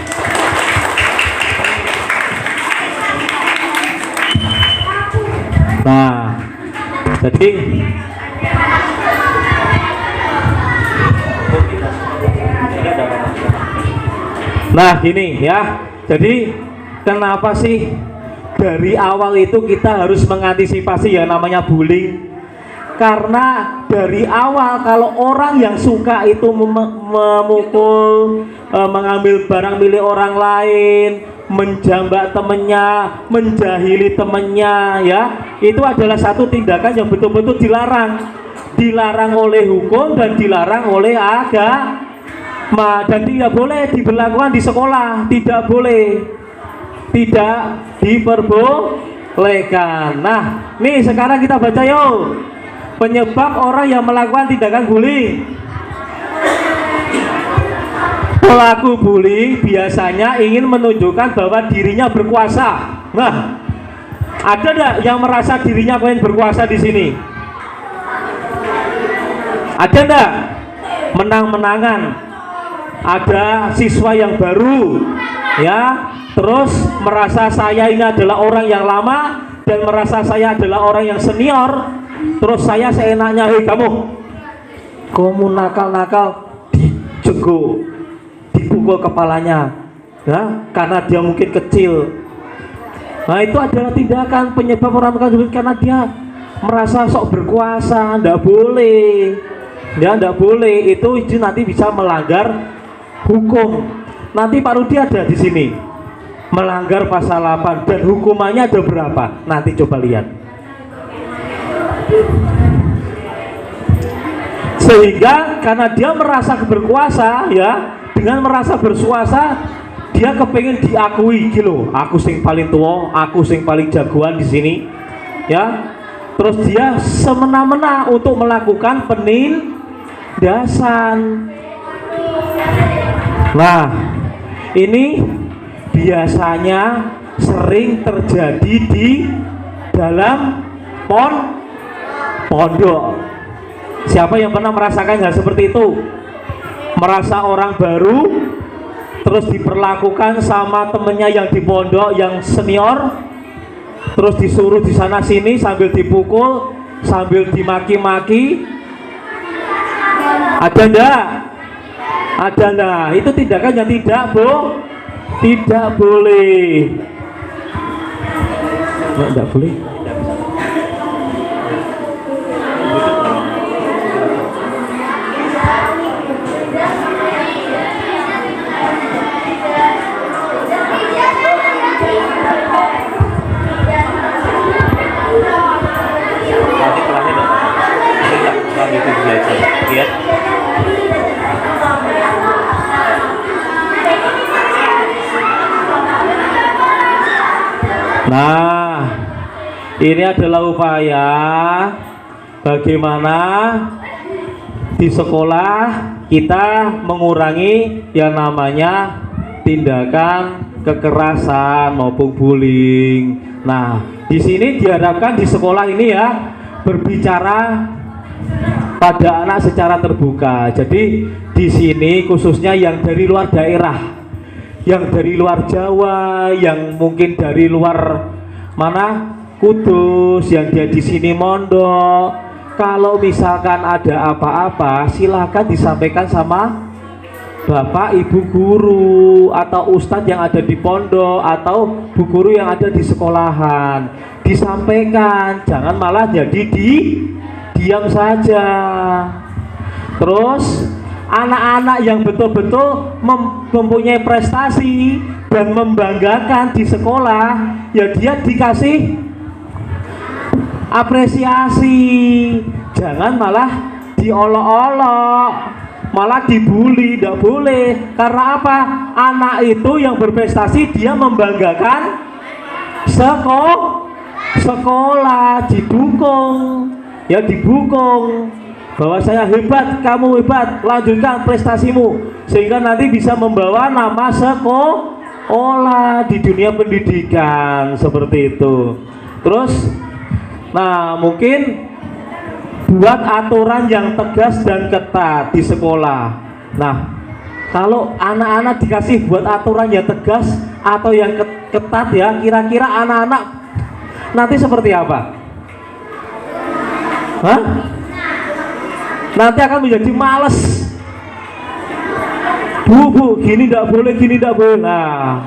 Nah, jadi gini ya. Jadi kenapa sih dari awal itu kita harus mengantisipasi yang namanya bullying? Karena dari awal kalau orang yang suka itu memukul, mengambil barang milik orang lain, menjambak temennya, menjahili temennya, ya, itu adalah satu tindakan yang betul-betul dilarang oleh hukum dan dilarang oleh agama, dan tidak boleh diberlakukan di sekolah, tidak diperbolehkan. Nah, nih sekarang kita baca yuk. Penyebab orang yang melakukan tindakan bullying. Pelaku bullying biasanya ingin menunjukkan bahwa dirinya berkuasa. Nah, ada enggak yang merasa dirinya pengen berkuasa di sini? Ada enggak? Menang-menangan. Ada siswa yang baru, ya, terus merasa saya ini adalah orang yang lama dan merasa saya adalah orang yang senior. Terus saya seenaknya, hei kamu nakal-nakal, dijeguk, dipukul kepalanya, ya, karena dia mungkin kecil. Nah, itu adalah tindakan penyebab orang melakukan karena dia merasa sok berkuasa. Nggak boleh, ya, nggak boleh. Itu nanti bisa melanggar hukum. Nanti Pak Rudi ada di sini melanggar pasal 8 dan hukumannya ada berapa? Nanti coba lihat. Sehingga karena dia merasa berkuasa, ya, dengan merasa berkuasa dia kepengen diakui gitu, aku sing paling tua, aku sing paling jagoan di sini, ya. Terus dia semena-mena untuk melakukan penindasan. Nah, ini biasanya sering terjadi di dalam pondok. Siapa yang pernah merasakan hal seperti itu? Merasa orang baru, terus diperlakukan sama temennya yang di pondok yang senior, terus disuruh di sana sini sambil dipukul, sambil dimaki-maki. Ada enggak? Ada enggak? Itu tindakan yang tidak boleh. Enggak boleh. Nah, ini adalah upaya bagaimana di sekolah kita mengurangi yang namanya tindakan kekerasan maupun bullying. Nah, di sini diharapkan di sekolah ini ya berbicara pada anak secara terbuka. Jadi di sini khususnya yang dari luar daerah, yang dari luar Jawa, yang mungkin dari luar mana Kudus, yang dia di sini mondok. Kalau misalkan ada apa-apa, silakan disampaikan sama Bapak Ibu guru atau ustadz yang ada di pondok atau bu guru yang ada di sekolahan. Disampaikan, jangan malah jadi diam saja. Terus anak-anak yang betul-betul mempunyai prestasi dan membanggakan di sekolah, ya dia dikasih apresiasi. Jangan malah diolok-olok, malah dibully. Tidak boleh. Karena apa? Anak itu yang berprestasi, dia membanggakan sekolah, didukung, ya didukung bahwa saya hebat, kamu hebat, lanjutkan prestasimu, sehingga nanti bisa membawa nama sekolah di dunia pendidikan seperti itu. Terus, nah mungkin buat aturan yang tegas dan ketat di sekolah. Nah, kalau anak-anak dikasih buat aturan yang tegas atau yang ketat ya, kira-kira anak-anak nanti seperti apa? Hah? Nanti akan menjadi males. Bu, gini tidak boleh, gini tidak boleh. Nah,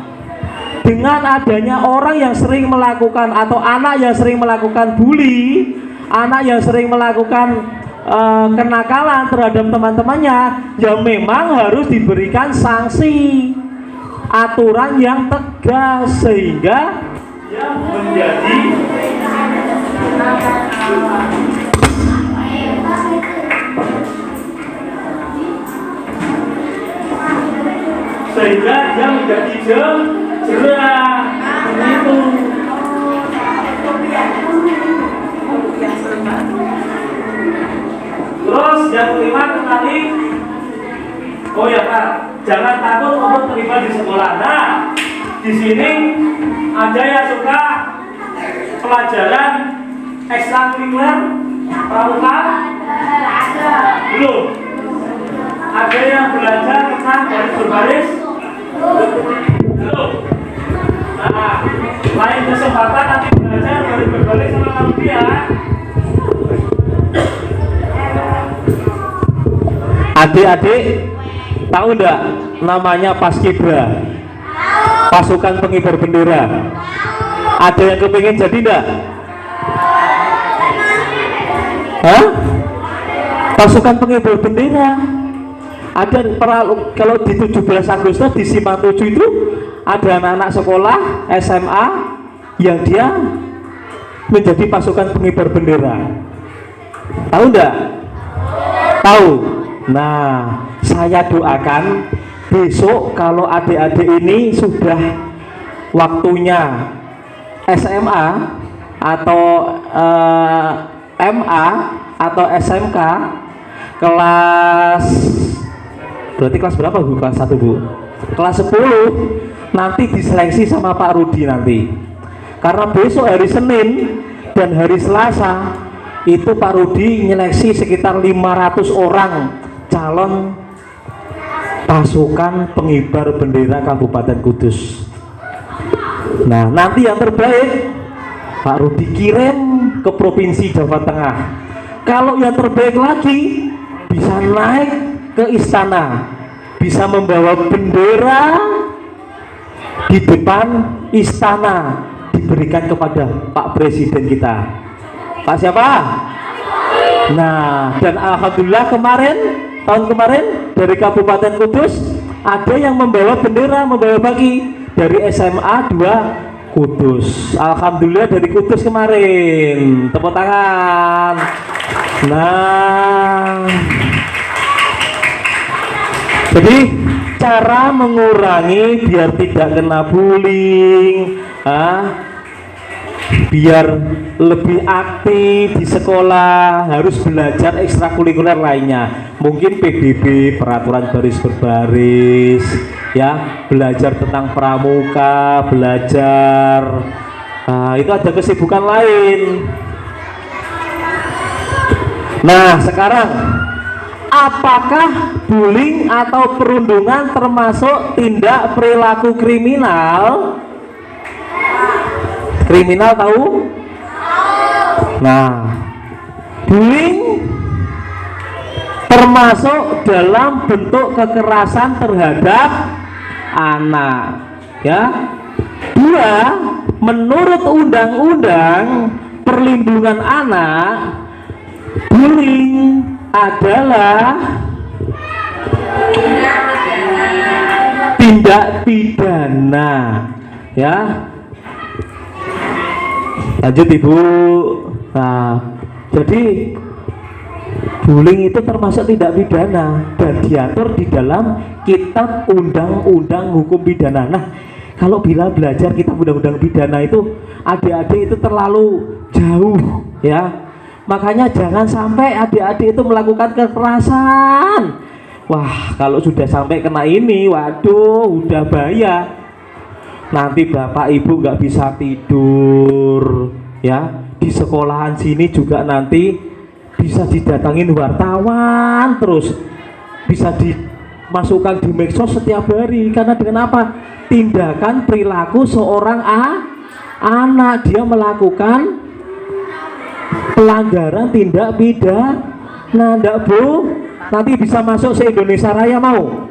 dengan adanya orang yang sering melakukan atau anak yang sering melakukan bully, anak yang sering melakukan kenakalan terhadap teman-temannya, ya memang harus diberikan sanksi, aturan yang tegas sehingga yang menjadi dia menjadi jerah itu. Terus yang kelima tadi, oh ya Pak, jangan takut untuk terlibat di sekolah. Nah, di sini ada yang suka pelajaran ekstrakurikuler pramuka? Belum. Ada yang belajar tentang baris berbaris? Belum. Nah, lain kesempatan nanti belajar baris berbaris sama kamu ya. Adik-adik tahu enggak namanya Paskibra? Pasukan pengibar bendera. Ada yang kepingin jadi enggak? Hah? Pasukan pengibar bendera. Ada kalau di 17 Agustus di Simpang 7 itu ada anak-anak sekolah SMA yang dia menjadi pasukan pengibar bendera. Tahu enggak? Tahu. Nah, saya doakan besok kalau adik-adik ini sudah waktunya SMA atau MA atau SMK kelas, berarti kelas berapa Bu? Kelas 1 Bu? Kelas 10 nanti diseleksi sama Pak Rudi nanti, karena besok hari Senin dan hari Selasa itu Pak Rudi nyeleksi sekitar 500 orang calon pasukan pengibar bendera Kabupaten Kudus. Nah, nanti yang terbaik Pak Rudi kirim ke Provinsi Jawa Tengah. Kalau yang terbaik lagi bisa naik ke istana, bisa membawa bendera di depan istana, diberikan kepada Pak Presiden kita. Pak siapa? Nah, dan alhamdulillah tahun kemarin dari Kabupaten Kudus ada yang membawa bendera, membawa baki dari SMA 2 Kudus. Alhamdulillah dari Kudus kemarin. Tepuk tangan. Nah, jadi cara mengurangi biar tidak kena bullying, biar lebih aktif di sekolah, harus belajar ekstrakurikuler lainnya, mungkin PBB, peraturan baris berbaris, ya, belajar tentang pramuka, belajar, itu ada kesibukan lain. Nah, sekarang apakah bullying atau perundungan termasuk tindak perilaku kriminal? Kriminal tahu? Nah, bullying termasuk dalam bentuk kekerasan terhadap anak, ya. Dua, menurut Undang-Undang Perlindungan Anak, bullying adalah tindak pidana, ya. Lanjut Ibu. Nah, jadi bullying itu termasuk tindak pidana dan diatur di dalam Kitab Undang-Undang Hukum Pidana. Nah, kalau bila belajar Kitab Undang-Undang Pidana itu adik-adik itu terlalu jauh, ya. Makanya jangan sampai adik-adik itu melakukan kekerasan. Wah, kalau sudah sampai kena ini, waduh, udah bahaya. Nanti bapak ibu nggak bisa tidur, ya. Di sekolahan sini juga nanti bisa didatangin wartawan, terus bisa dimasukkan di medsos setiap hari. Karena dengan apa? Tindakan perilaku seorang anak, dia melakukan pelanggaran tindak pidana. Nah, enggak Bu, nanti bisa masuk se Indonesia Raya mau.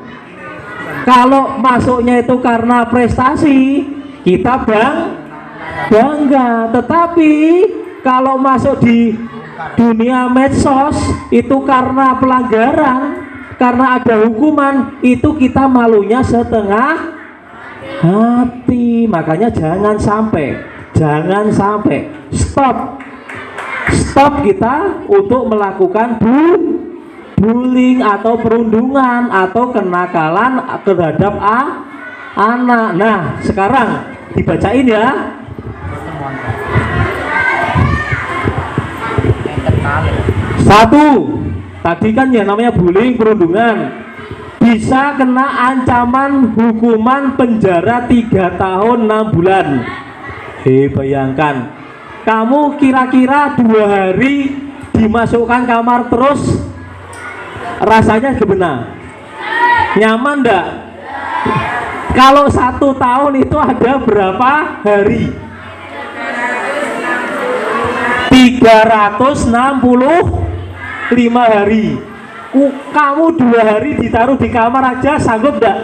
Kalau masuknya itu karena prestasi, kita bangga. Tetapi kalau masuk di dunia medsos itu karena pelanggaran, karena ada hukuman, itu kita malunya setengah hati. Makanya jangan sampai stop kita untuk melakukan bullying atau perundungan atau kenakalan terhadap anak. Nah, sekarang dibacain ya. Satu, tadi kan ya namanya bullying, perundungan, bisa kena ancaman hukuman penjara 3 tahun 6 bulan. Bayangkan, kamu kira-kira 2 hari dimasukkan kamar terus, rasanya gimana? Nyaman enggak? Kalau 1 tahun itu ada berapa hari? 365 hari. Kamu 2 hari ditaruh di kamar aja sanggup enggak?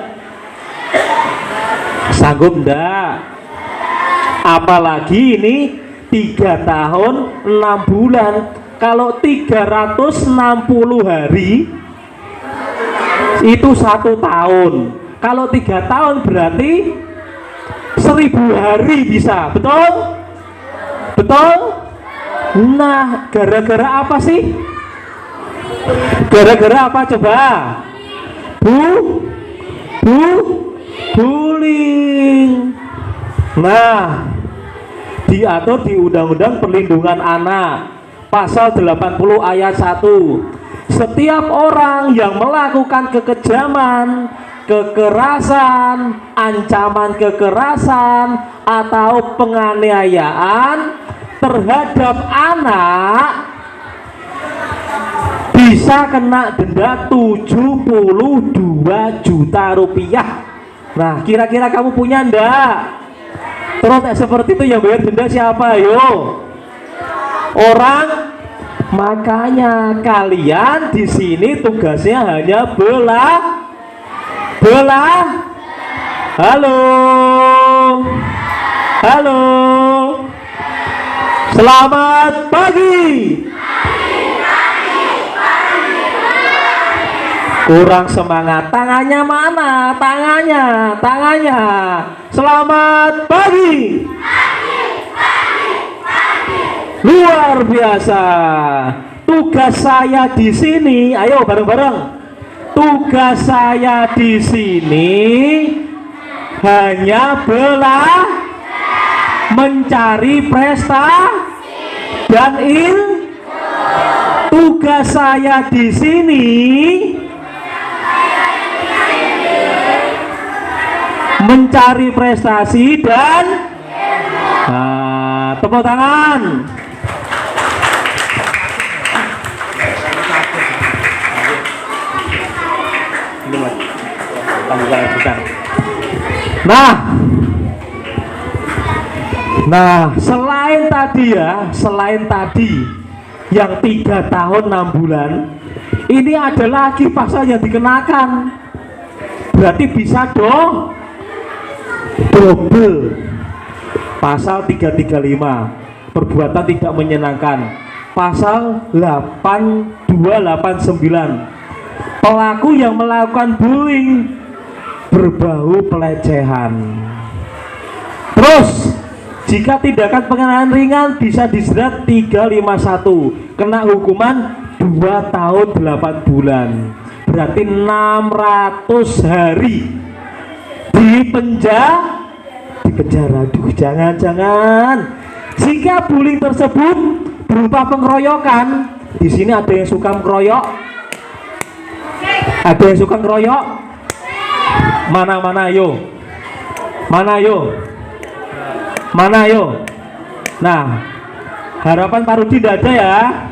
Sanggup enggak? Apalagi ini 3 tahun 6 bulan. Kalau 360 hari itu 1 tahun. Kalau 3 tahun berarti 1000 hari bisa. Betul? Betul? Nah, gara-gara apa sih? Gara-gara apa coba? bullying. Nah, diatur di Undang-Undang Perlindungan Anak pasal 80 ayat 1. Setiap orang yang melakukan kekejaman, kekerasan, ancaman kekerasan atau penganiayaan terhadap anak bisa kena denda 72 juta rupiah. Nah, kira-kira kamu punya ndak? Terus seperti itu yang bayar denda siapa? Yo, orang. Makanya kalian di sini tugasnya hanya halo, halo, selamat pagi. Kurang semangat, tangannya mana? Tangannya. Selamat pagi. Luar biasa. Tugas saya di sini, ayo bareng-bareng. Tugas saya di sini hanya mencari prestasi dan tugas saya di sini mencari prestasi dan tepuk tangan. Nah, selain tadi yang 3 tahun 6 bulan, ini ada lagi pasal yang dikenakan. Berarti bisa double. Pasal 335 perbuatan tidak menyenangkan. Pasal 8289 pelaku yang melakukan bullying berbau pelecehan. Terus jika tindakan pengenaan ringan bisa dijerat 351, kena hukuman 2 tahun 8 bulan. Berarti 600 hari di penjara. Aduh, jangan. Jika bullying tersebut berupa pengeroyokan, di sini ada yang suka mengeroyok? Ada yang suka ngeroyok? Mana yo? Nah, harapan Pak Rudi tidak ada ya.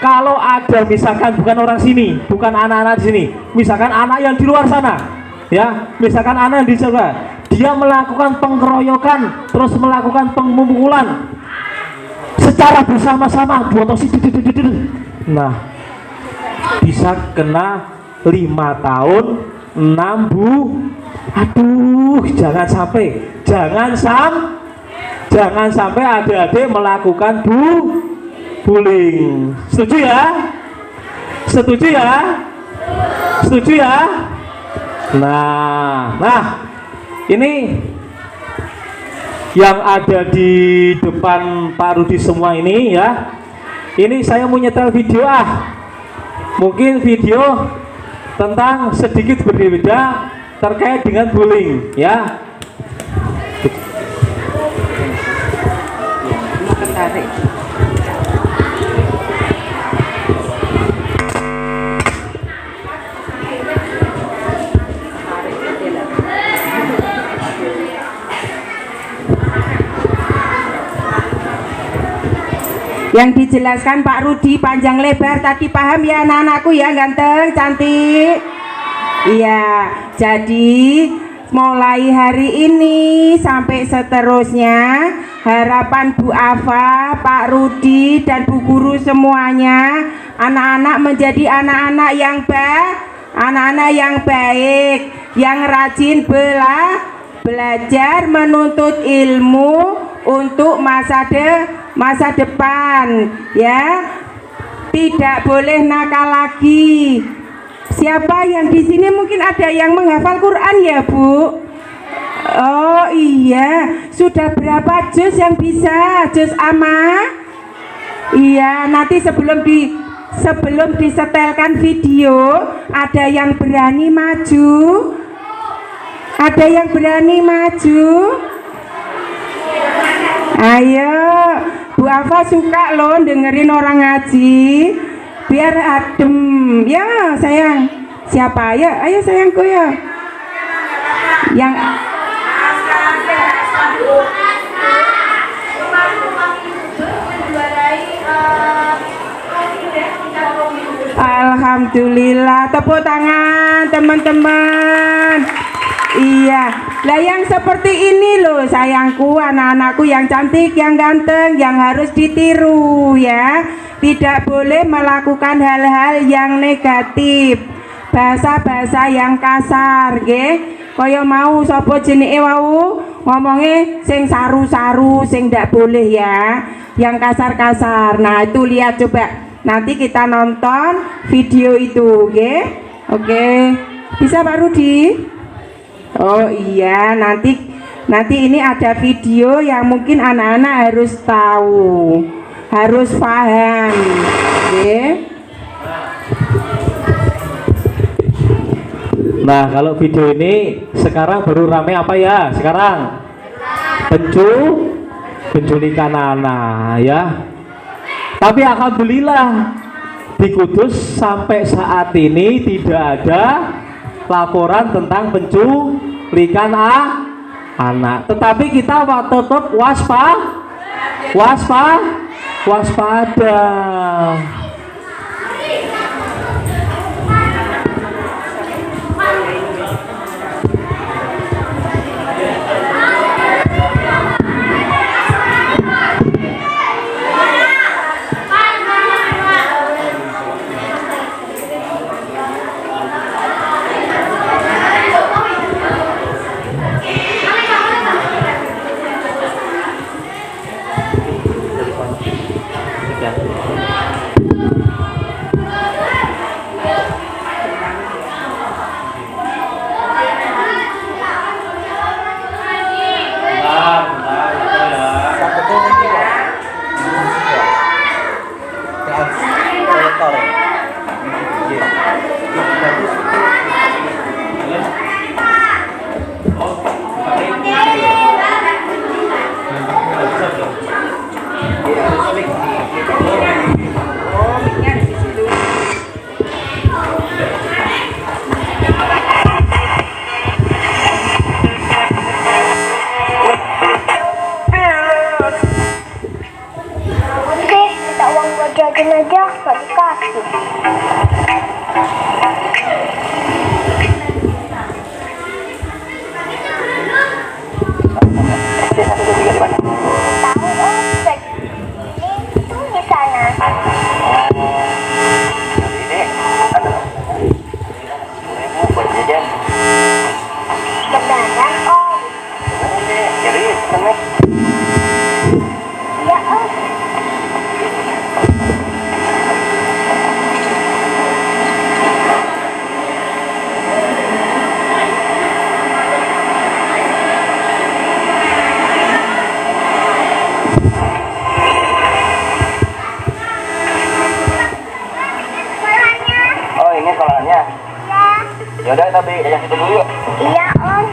Kalau ada misalkan bukan orang sini, bukan anak-anak di sini, misalkan anak yang di luar sana, ya, misalkan anak yang di sana, dia melakukan pengeroyokan, terus melakukan pemukulan secara bersama-sama, nah, bisa kena 5 tahun 6 bulan. Aduh, jangan sampai adik-adik melakukan bullying. Setuju ya? Nah, ini yang ada di depan Pak Rudi semua ini ya. Ini saya mau nyetel video mungkin video tentang sedikit berbeda terkait dengan bullying ya. Yang dijelaskan Pak Rudi panjang lebar tadi, paham ya anak-anakku ya, ganteng, cantik. Iya, jadi mulai hari ini sampai seterusnya harapan Bu Afa, Pak Rudi dan Bu Guru semuanya, anak-anak menjadi anak-anak yang baik, yang rajin belajar menuntut ilmu untuk masa depan ya. Tidak boleh nakal lagi. Siapa yang di sini mungkin ada yang menghafal Quran ya, Bu? Oh iya, sudah berapa juz yang bisa? Juz amma? Iya, nanti sebelum sebelum disetelkan video, ada yang berani maju? Ada yang berani maju? Ayo, Bu Afa suka loh dengerin orang ngaji, biar adem. Ya sayang, siapa ya? Ayo sayangku ya. Yang Alhamdulillah, tepuk tangan teman-teman. Iya, lah yang seperti ini loh sayangku, anak-anakku yang cantik, yang ganteng, yang harus ditiru ya. Tidak boleh melakukan hal-hal yang negatif, bahasa-bahasa yang kasar, nggih. Kaya mau sapa jenenge wau ngomongnya sing saru-saru, sing ndak boleh ya, yang kasar-kasar. Nah itu lihat coba, nanti kita nonton video itu, oke? Oke, bisa Pak Rudi? Oh iya, nanti ini ada video yang mungkin anak-anak harus tahu, harus paham, oke? Nah, kalau video ini sekarang baru rame apa ya? Sekarang penculikan anak ya. Tapi alhamdulillah di Kudus sampai saat ini tidak ada laporan tentang penculikan anak. Tetapi kita tetap waspada. Jajan aja gak dikasih. Tahu om, itu di sana. Ini ada 10.000 buat jajan. Beneran om? Jadi seneng. Ya om. Oh ini sekolahannya. Ya. Yaudah tapi jajan situ dulu yuk. Iya om.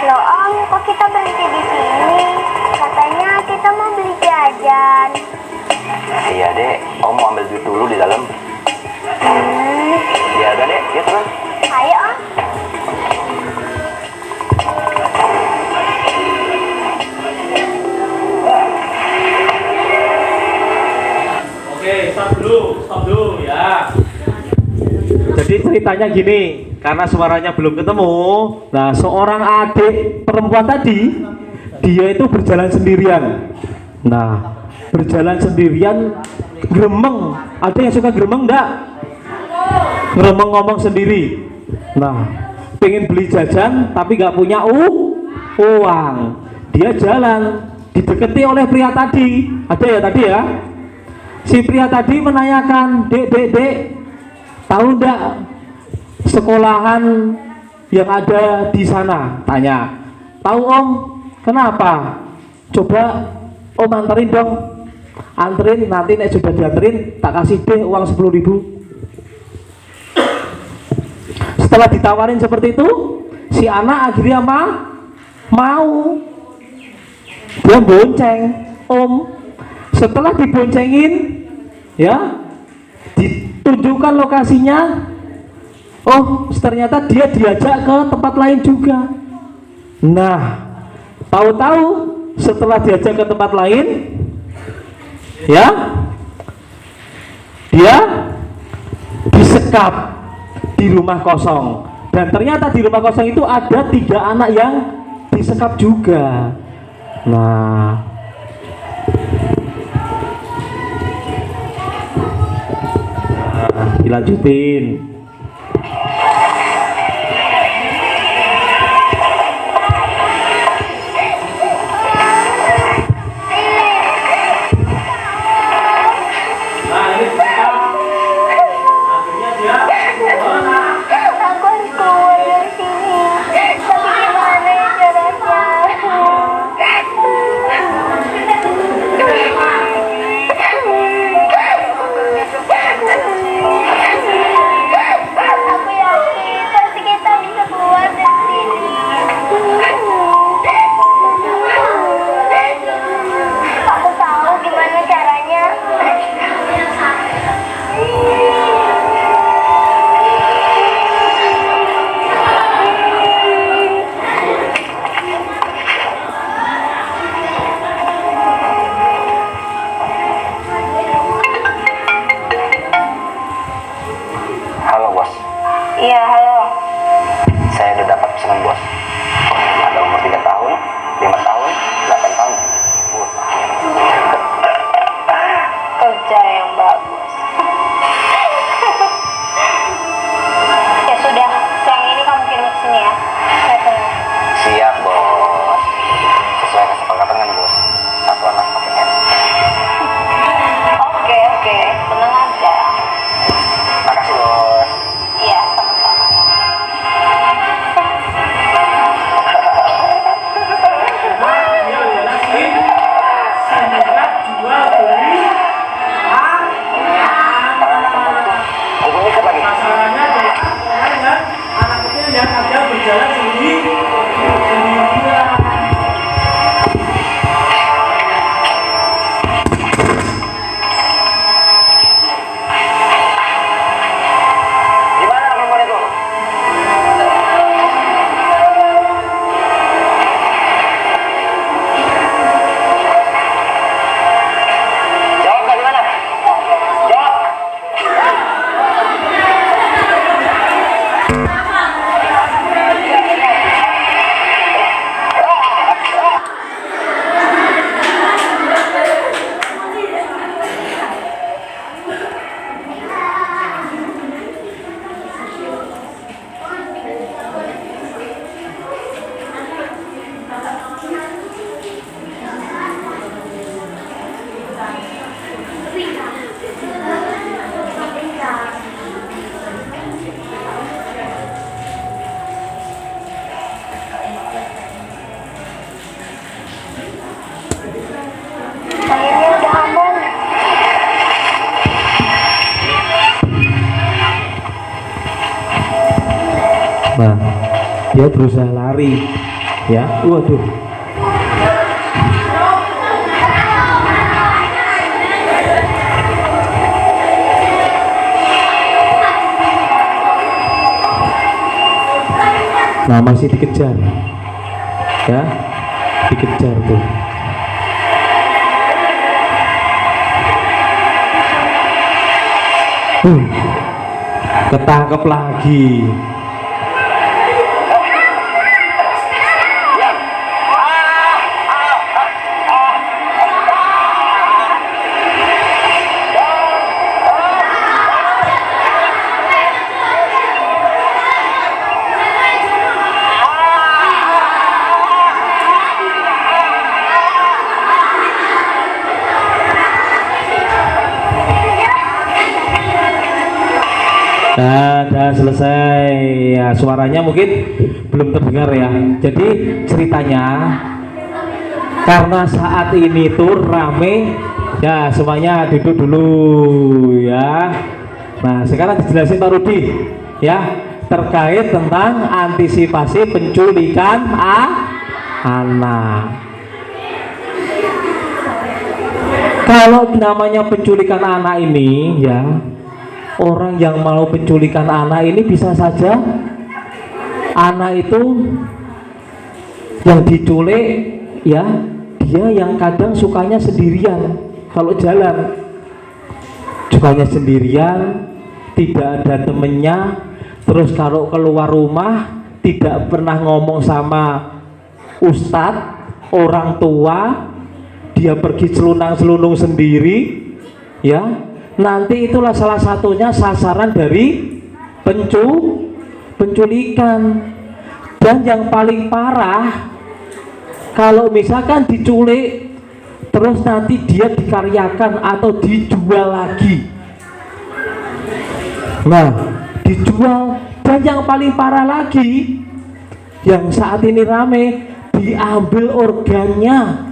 Loh om, kok kita berhenti di sini? Katanya kita mau beli jajan. Iya dek, om mau ambil duit dulu di dalam. Ya udah dek, ya terus. Ayo om. Oke, stop dulu ya. Jadi ceritanya gini, karena suaranya belum ketemu. Nah, seorang adik perempuan tadi, dia itu berjalan sendirian. Nah, berjalan sendirian, gremeng. Ada yang suka gremeng enggak? Gremeng ngomong sendiri. Nah, pengen beli jajan tapi nggak punya uang. Dia jalan dideketi oleh pria tadi. Ada ya tadi ya? Si pria tadi menanyakan, dek, tahu ndak sekolahan yang ada di sana? Tanya. Tahu om, kenapa? Coba om anterin dong. Anterin, nanti nek sudah dianterin tak kasih deh uang 10.000. Setelah ditawarin seperti itu, si anak akhirnya mau. Dia bonceng om. Setelah diboncengin, ya, ditunjukkan lokasinya. Oh, ternyata dia diajak ke tempat lain juga. Nah, tahu-tahu setelah diajak ke tempat lain, ya, dia disekap di rumah kosong. Dan ternyata di rumah kosong itu ada 3 anak yang disekap juga. Nah, dilanjutin. Aku harus keluar dari sini. Tapi gimana ya caranya? Aku yakin pasti kita bisa keluar dari sini. Aku tahu gimana caranya. Halo bos, Iya, halo. saya udah dapat pesanan bos. Ada umur 3 tahun, 5 tahun, 8 tahun. Kerja yang bagus. Ya sudah, siang ini kamu kirim ke sini ya. Saya tunggu. Siap bos. Sesuai kesepakatan kan bos. 1 anak pakai. Oke, tenang aja. Makasih bos. Iya, sama-sama. Belum ikut lagi. Masalahnya anak kecil yang ada berjalan sendirian. Gimana perempuan itu? Jawab nggak gimana? Jawab. Akhirnya udah aman. Nah, dia berusaha lari, ya. Waduh. Nah, masih dikejar, ya, dikejar tuh. Ketangkep lagi. Dah selesai ya, suaranya mungkin belum terdengar ya. Jadi ceritanya karena saat ini tuh rame ya, semuanya duduk dulu ya. Nah sekarang dijelasin Pak Rudi ya, terkait tentang antisipasi penculikan anak. Kalau namanya penculikan anak ini ya, orang yang mau penculikan anak ini bisa saja anak itu yang diculik ya, dia yang kadang sukanya sendirian. Kalau jalan sukanya sendirian, tidak ada temennya. Terus kalau keluar rumah tidak pernah ngomong sama ustadz, orang tua, dia pergi selunang-selunung sendiri ya. Nanti itulah salah satunya sasaran dari penculikan. Dan yang paling parah, kalau misalkan diculik terus nanti dia dikaryakan atau dijual lagi. Nah, dijual. Dan yang paling parah lagi, yang saat ini rame, diambil organnya.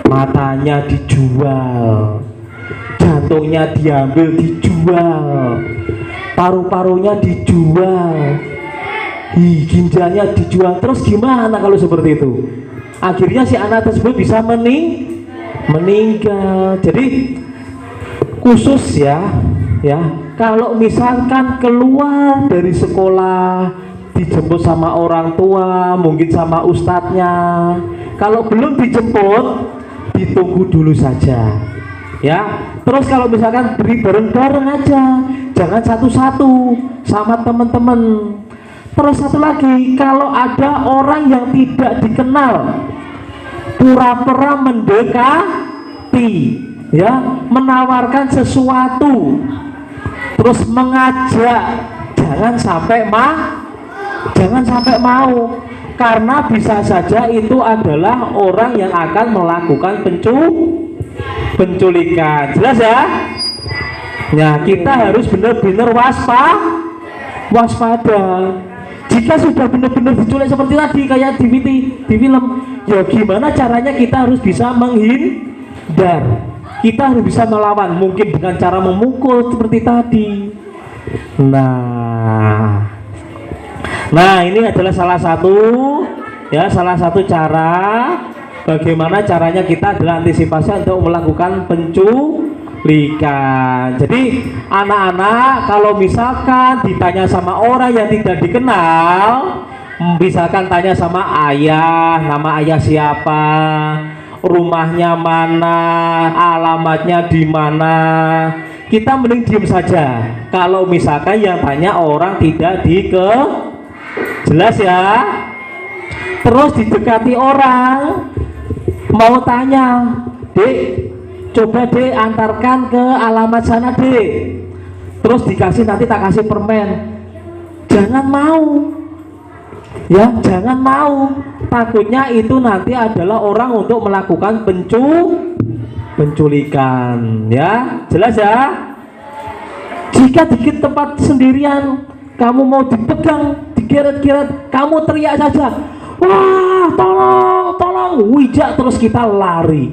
Matanya dijual, jantungnya diambil dijual, paru-parunya dijual, ginjalnya dijual. Terus gimana kalau seperti itu? Akhirnya si anak tersebut bisa meninggal. Jadi khusus ya, kalau misalkan keluar dari sekolah dijemput sama orang tua, mungkin sama ustadznya. Kalau belum dijemput, ditunggu dulu saja ya. Terus kalau misalkan beri bareng-bareng aja, jangan satu-satu, sama teman-teman. Terus satu lagi, kalau ada orang yang tidak dikenal pura-pura mendekati ya, menawarkan sesuatu, terus mengajak, jangan sampai mau, karena bisa saja itu adalah orang yang akan melakukan penculikan. Jelas ya? Nah, kita harus benar-benar waspada. Jika sudah benar-benar diculik seperti tadi kayak di film, ya gimana caranya kita harus bisa menghindar. Kita harus bisa melawan, mungkin dengan cara memukul seperti tadi. Nah, ini adalah salah satu cara bagaimana caranya kita adalah antisipasi untuk melakukan penculikan. Jadi anak-anak kalau misalkan ditanya sama orang yang tidak dikenal, misalkan tanya sama ayah, nama ayah siapa, rumahnya mana, alamatnya di mana, kita mending diem saja. Kalau misalkan yang tanya orang tidak jelas ya. Terus didekati orang, mau tanya, Dek, coba Dek antarkan ke alamat sana Dek. Terus dikasih, nanti tak kasih permen. Jangan mau ya, jangan mau. Takutnya itu nanti adalah orang untuk melakukan penculikan ya. Jelas ya? Jika di tempat sendirian kamu mau dipegang, digeret-geret, kamu teriak saja, wah tolong, wijak, terus kita lari.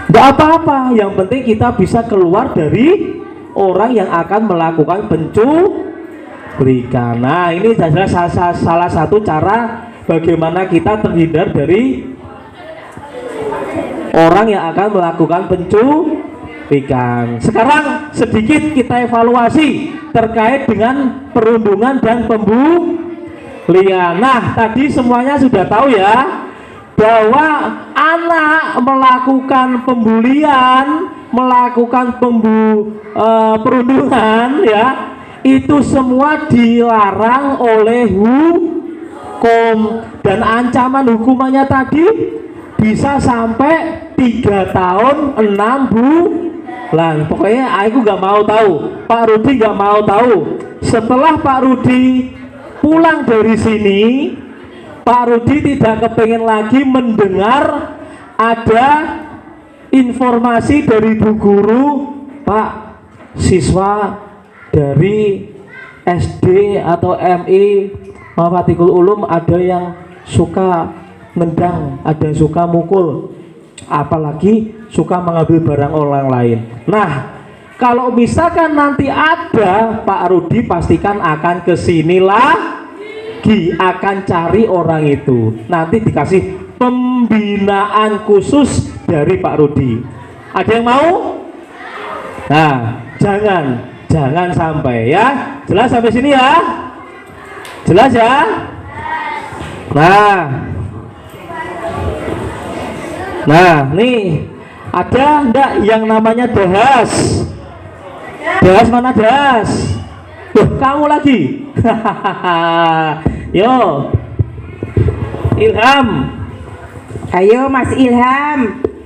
Tidak apa-apa, yang penting kita bisa keluar dari orang yang akan melakukan penculikan. Nah, ini adalah salah satu cara bagaimana kita terhindar dari orang yang akan melakukan penculikan. Sekarang sedikit kita evaluasi terkait dengan perundungan dan pembulian. Nah, tadi semuanya sudah tahu ya, bahwa anak melakukan pembulian, melakukan perundungan ya, itu semua dilarang oleh hukum. Dan ancaman hukumannya tadi bisa sampai 3 tahun 6 bulan. Pokoknya aku gak mau tahu, Pak Rudi gak mau tahu. Setelah Pak Rudi pulang dari sini, Pak Rudi tidak kepengen lagi mendengar ada informasi dari Bu Guru, Pak, siswa dari SD atau MI Mafatikul Ulum ada yang suka nendang, ada yang suka mukul, apalagi suka mengambil barang orang lain. Nah, kalau misalkan nanti ada Pak Rudi, pastikan akan kesini lagi, akan cari orang itu. Nanti dikasih pembinaan khusus dari Pak Rudi. Ada yang mau? Nah, jangan sampai ya. Jelas sampai sini ya? Jelas ya? Nah, nih ada enggak yang namanya Dahas? Dahas mana Dahas? Kamu lagi? Yo, Ilham. Ayo Mas Ilham.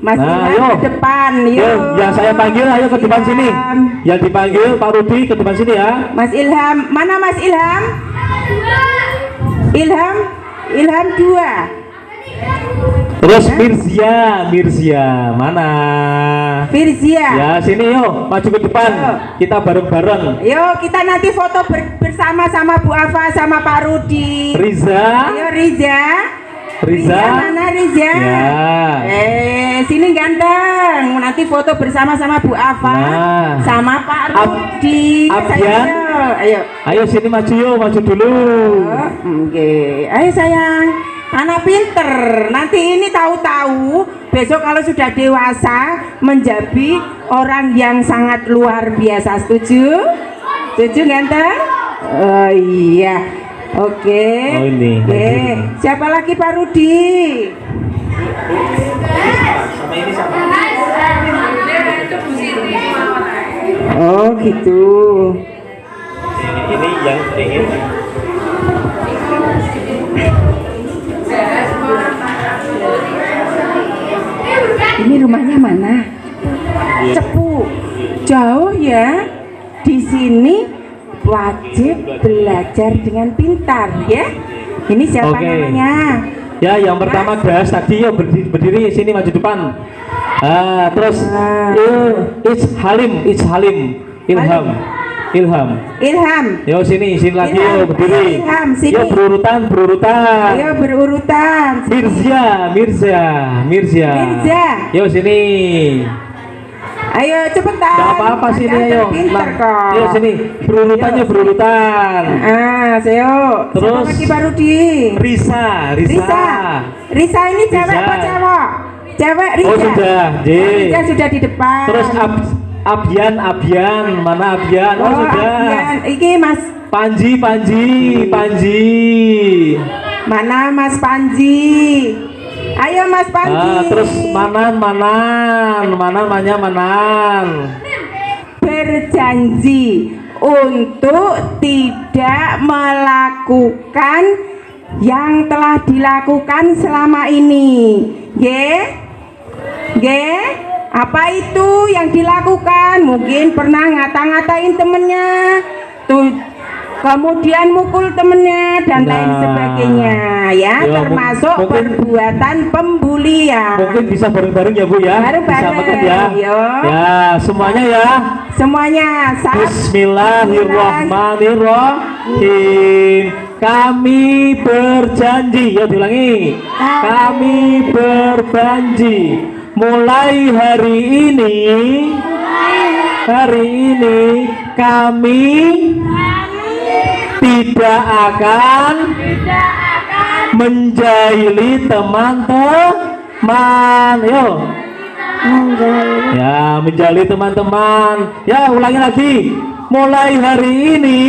Mas Ilham Ayo. ke depan. Yo, yang saya panggil ayo ke depan sini. Ilham. Yang dipanggil Pak Rudi ke depan sini ya. Mas Ilham, mana Mas Ilham? Ilham 2. Terus Mirzia mana? Firzia. Ya sini yuk, maju ke depan. Yo. Kita bareng-bareng. Yuk kita nanti foto bersama sama Bu Afa sama Pak Rudi. Riza. Ayo Riza. Riza. Mana Riza? Ya. Sini ganteng. Nanti foto bersama sama Bu Afa Nah. sama Pak Rudi. Abdian. Ayo. Ayo sini maju yuk, maju dulu. Oke. Ayo sayang. Anak pinter. Nanti ini tahu-tahu besok kalau sudah dewasa menjadi orang yang sangat luar biasa. Setuju? Setuju ganteng? Oh iya. Oke. Oh, ini. Oke. Siapa lagi Pak Rudi? Oh gitu. Ini yang ingin. Ini rumahnya mana? Cepu. Jauh ya. Di sini wajib belajar dengan pintar ya. Ini siapa Oke. namanya? Ya, yang pertama Dahas tadi yuk berdiri sini maju depan. Terus It's Halim. Ilham. Yo sini lagi Ilham. yuk berdiri. Ilham, sini. Yo berurutan. Ayo berurutan. Mirza. Yo sini. Ayo cepetan. Gak apa-apa sini ayo. Pintar kok. Yo sini berurutannya berurutan. Ayo. Terus Siapa lagi Pak Rudi? Risa. Risa ini cewek Risa. apa cowok? Cewek Risa. Oh sudah, Risa sudah di depan. Terus Abdian, mana Abdian? Oh, sudah. Abdian. Iki Mas Panji. Mana Mas Panji? Ayo Mas Panji. Terus Manan. Berjanji untuk tidak melakukan yang telah dilakukan selama ini. Apa itu yang dilakukan? Mungkin pernah ngata-ngatain temennya, kemudian mukul temennya dan lain sebagainya ya, Ya, termasuk mungkin- perbuatan pembulian. Mungkin bisa bareng-bareng ya Bu ya. Bareng-bareng, Bisa makan ya. yo. Ya, semuanya ya. Semuanya Bismillahirrahmanirrahim. Kami berjanji, ya diulangi. Kami berjanji mulai hari ini kami tidak akan menjahili teman-teman. Yo. Ya, menjali teman-teman. Ya, ulangi lagi. Mulai hari ini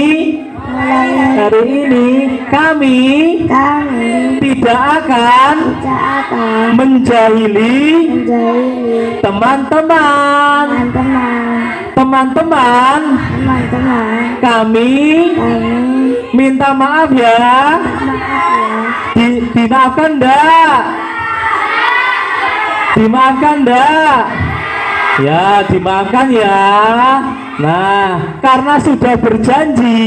kami tidak akan menjahili teman-teman. Kami minta maaf ya. Dimaafkan enggak? Dimaafkan enggak? Ya, dimaafkan ya. Nah, karena sudah berjanji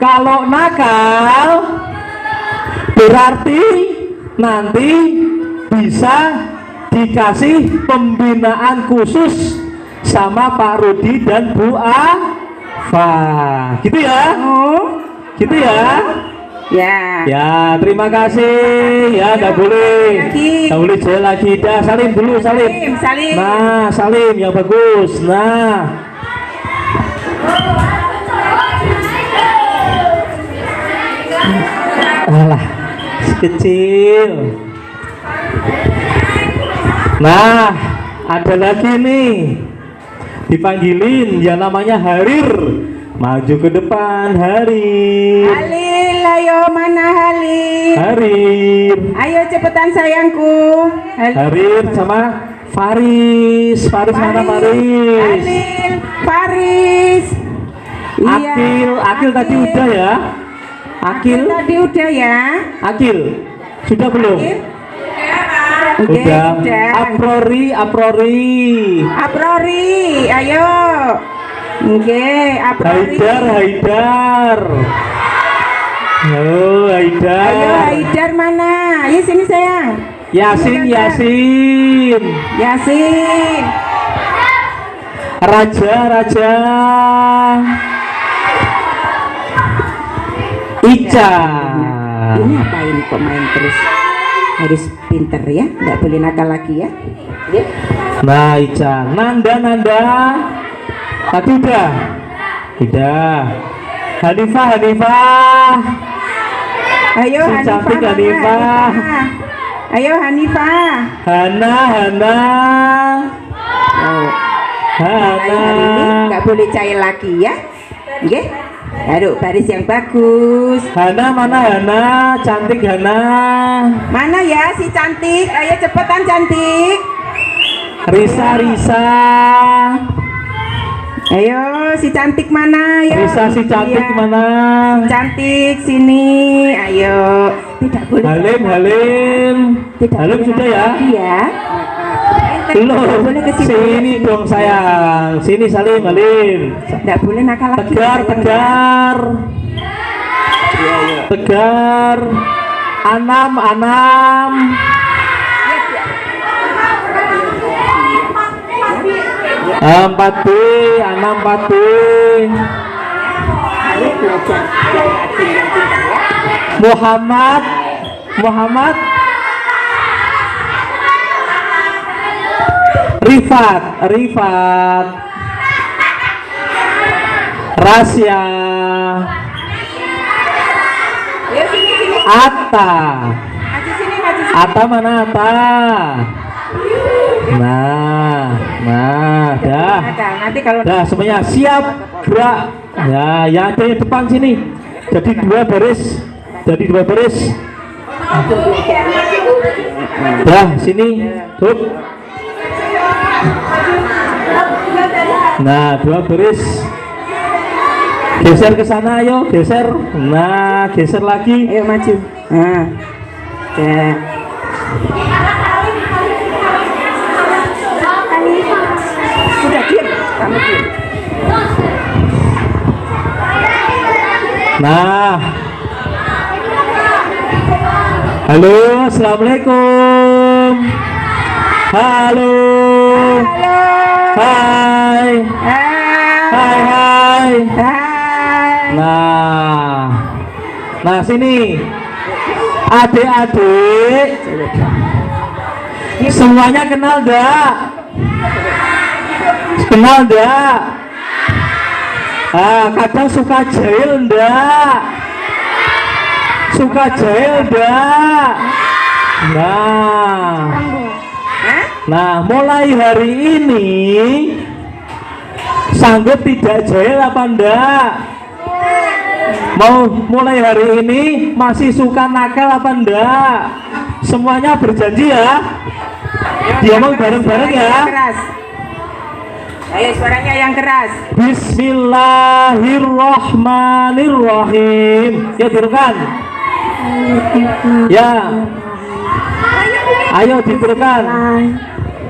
kalau nakal berarti nanti bisa dikasih pembinaan khusus sama Pak Rudi dan Bu Fa. Gitu ya? Oh, Gitu ya? ya. Ya, terima kasih. Ya, nggak boleh. Lagi. Nggak boleh jalan lagi. Dah, salim dulu, salim. Salim. Nah, salim yang bagus. Nah. Alah, si kecil. Nah, ada lagi nih. Dipanggilin yang namanya Harir. Maju ke depan, Harir. Halil, ayo mana Halil? Harir. Ayo cepetan sayangku. Harir sama Faris. Faris mana Faris? Halil, Faris. Iya, Akil tadi udah ya? Akil, tadi udah ya. Akil. Sudah belum? Oke, Udah. udah. Aprori. Aprori, ayo. Oke, Aprori. Haidar. Oh, Haidar. Ayo Haidar mana? Ayo sini sayang. Yasin. Yasin. Raja. Ica. Ini apain kok main terus? Harus pinter ya, nggak boleh nakal lagi ya. Nah, Ica. Nanda. Tadi udah. Hanifah. Ayo Si Hanifah cantik mana? Hanifah. Ayo Hanifah. Hana. Oh, mulai hari ini nggak boleh cair lagi ya. Oke? Aduh, baris yang bagus. Hana mana Hana? Cantik Hana. Mana ya si cantik? Ayo cepetan cantik. Risa. Ayo si cantik mana ya? Risa si cantik Iya. mana? Cantik sini. Ayo. Tidak boleh. Halim. Tidak Halim boleh sudah nakal ya? lagi ya. Belum. Boleh ke Sini dong sayang. Sini Salim, Halim. Tidak boleh nakal lagi. Tegar. Tegar. Anam. 4B, Anam 4B. Muhammad. Rifat. Rasya. Ayo sini. Atta. Maju sini. Atta mana Atta? Nah, dah. Nanti kalau Dah semuanya siap gerak. Ya, yang ada di depan sini. Jadi dua baris. Dah sini, tuh. Nah, dua baris. Geser ke sana, ayo, geser. Nah, geser lagi. ayo maju. Nah. Ya. Sudah diam, kamu diam. Nah. Halo, assalamualaikum. Halo. Hai. Hai. Nah sini. Adik-adik. Semuanya kenal enggak? Kadang suka jahil enggak? Nah, mulai hari ini sanggup tidak jahil apa enggak? Mau mulai hari ini masih suka nakal apa enggak? Semuanya berjanji ya. Diomong bareng-bareng ya. Ayo suaranya yang keras. Bismillahirrahmanirrahim. Ya tirukan. Ya. Ayo ditirukan.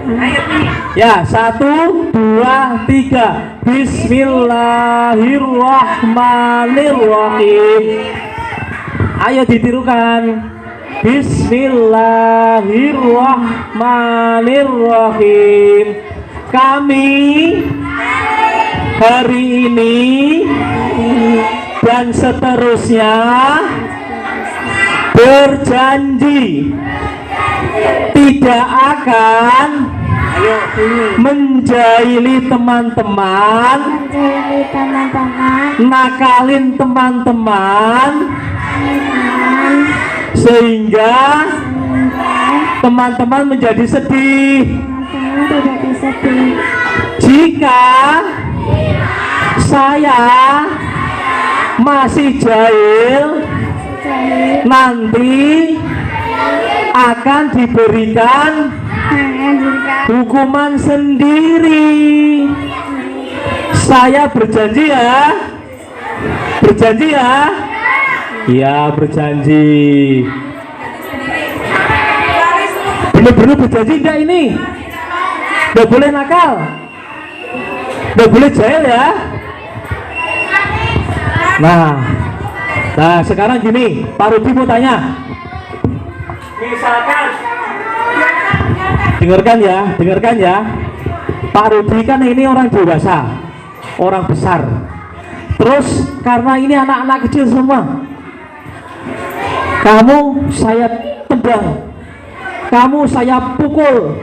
Ayo pilih. Ya, 1, 2, 3. Bismillahirrahmanirrahim. Ayo ditirukan. Bismillahirrahmanirrahim. Kami hari ini dan seterusnya berjanji tidak akan menjahili teman-teman, nakalin teman-teman, sehingga teman-teman menjadi sedih. Jika saya masih jahil, nanti akan diberikan hukuman sendiri. Saya berjanji ya. Berjanji ya. Ya, berjanji. Bener-bener berjanji enggak ini? Nggak boleh nakal, nggak boleh jahil ya. Nah sekarang gini, Pak Rudi mau tanya. Misalkan, dengarkan ya. Pak Rudi kan ini orang dewasa, orang besar. Terus karena ini anak-anak kecil semua, kamu saya tendang, kamu saya pukul,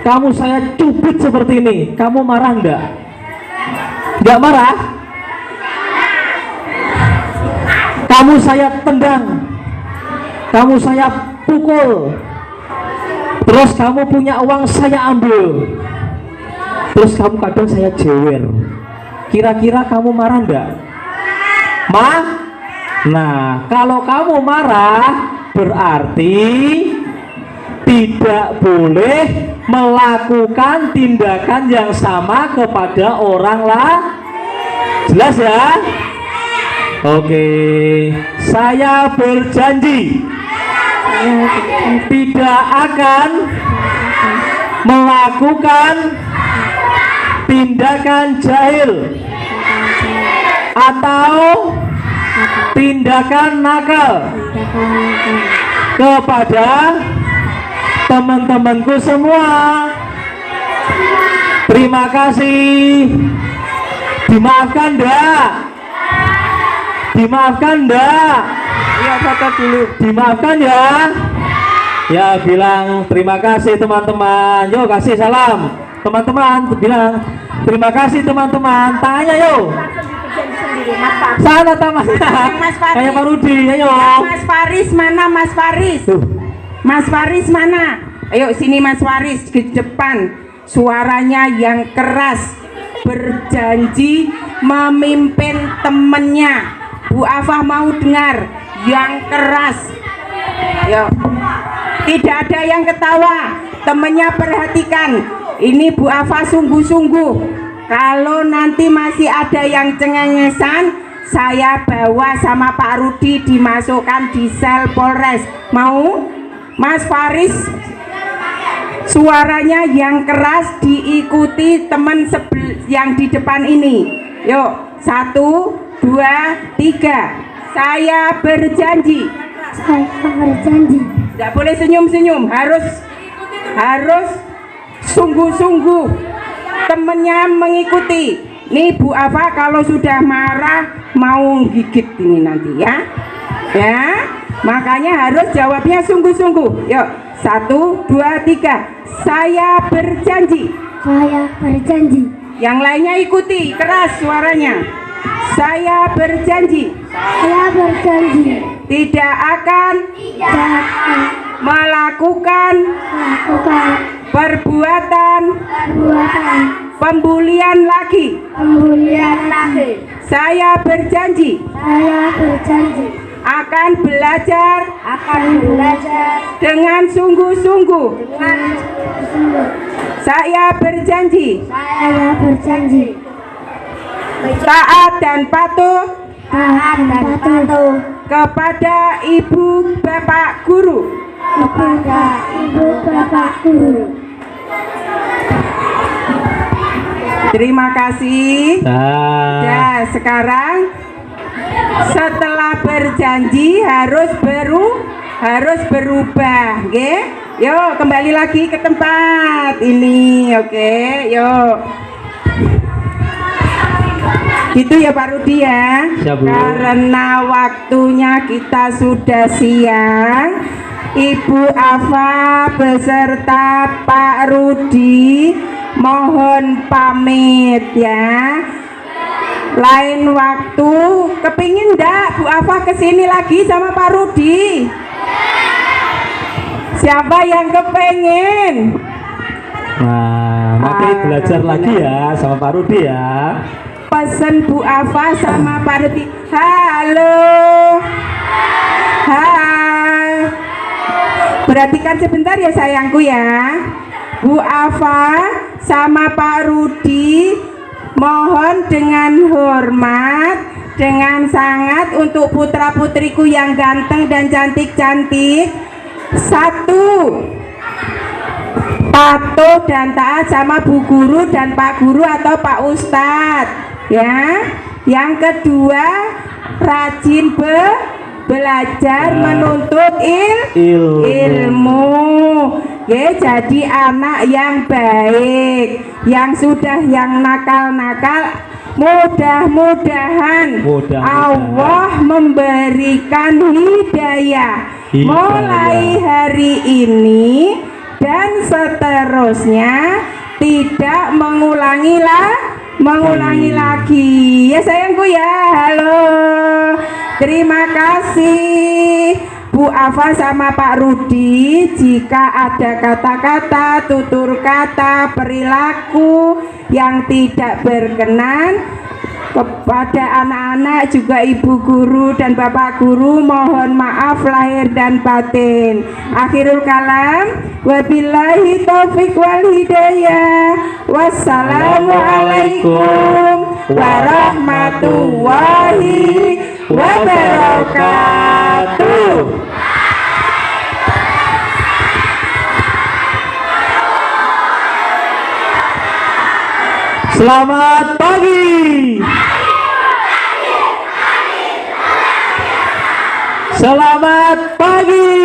kamu saya cubit seperti ini, kamu marah enggak? Enggak marah? Kamu saya tendang, kamu saya pukul, terus kamu punya uang saya ambil, terus kamu kadang saya jewer, kira-kira kamu marah enggak? Nah, kalau kamu marah berarti tidak boleh melakukan tindakan yang sama kepada orang lain. Jelas ya? Oke, saya berjanji tidak akan melakukan tindakan jahil atau tindakan nakal kepada teman-temanku semua. Terima kasih. Dimaafkan enggak? Dimaafkan enggak? Iya, foto dulu. Dimaafkan ya? Ya, bilang terima kasih teman-teman. Yuk kasih salam. Teman-teman bilang terima kasih teman-teman. Tanya yuk. Sana tamasnya. Kayak Pak Rudi, ayo. Mas Faris mana Mas Faris? Mas Faris mana? Ayo sini Mas Faris ke depan. Suaranya yang keras, berjanji memimpin temennya. Bu Afah mau dengar yang keras. Yuk. Tidak ada yang ketawa. Temennya perhatikan. Ini Bu Afah sungguh-sungguh. Kalau nanti masih ada yang cengengesan, saya bawa sama Pak Rudi dimasukkan di sel Polres. Mau? Mas Faris, suaranya yang keras diikuti teman yang di depan ini. Yuk, 1, 2, 3. Saya berjanji. Saya berjanji. Tidak boleh senyum-senyum, harus sungguh-sungguh. Temennya mengikuti. Nih Bu Afa kalau sudah marah mau gigit ini nanti ya. Ya, makanya harus jawabnya sungguh-sungguh. Yuk, 1, 2, 3. Saya berjanji. Saya berjanji. Yang lainnya ikuti keras suaranya. Saya berjanji. Saya berjanji. Tidak akan melakukan perbuatan pembulian lagi. Saya berjanji akan belajar dengan sungguh-sungguh. Saya berjanji taat dan patuh kepada ibu bapak guru. Terima kasih. Ya, sekarang setelah berjanji harus berubah, oke? Yuk kembali lagi ke tempat ini, oke? Yuk. Gitu ya Pak Rudi ya. Siap, Bu. Karena waktunya kita sudah siang, Ibu Afa beserta Pak Rudi mohon pamit ya. Lain waktu kepingin ndak Bu Afa kesini lagi sama Pak Rudi? Siapa yang kepengen? Nah, nanti belajar lagi ya sama Pak Rudi ya. Pesan Bu Afa sama Pak Rudi. Halo. Hai. Perhatikan sebentar ya sayangku ya. Bu Afa sama Pak Rudi mohon dengan hormat, dengan sangat untuk putra-putriku yang ganteng dan cantik-cantik. Satu, patuh dan taat sama Bu Guru dan Pak Guru atau Pak Ustadz ya. Yang kedua, rajin belajar menuntut ilmu ya, jadi anak yang baik. Yang sudah yang nakal-nakal, mudah-mudahan Allah memberikan hidayah mulai hari ini dan seterusnya, tidak mengulangi lagi ya sayangku ya. Halo, terima kasih Bu Afa sama Pak Rudi. Jika ada kata-kata, tutur kata, perilaku yang tidak berkenan kepada anak-anak, juga Ibu Guru dan Bapak Guru, mohon maaf lahir dan batin. Akhirul kalam, wabillahi taufik wal hidayah. Wassalamualaikum warahmatullahi wabarakatuh. Selamat pagi. Selamat pagi.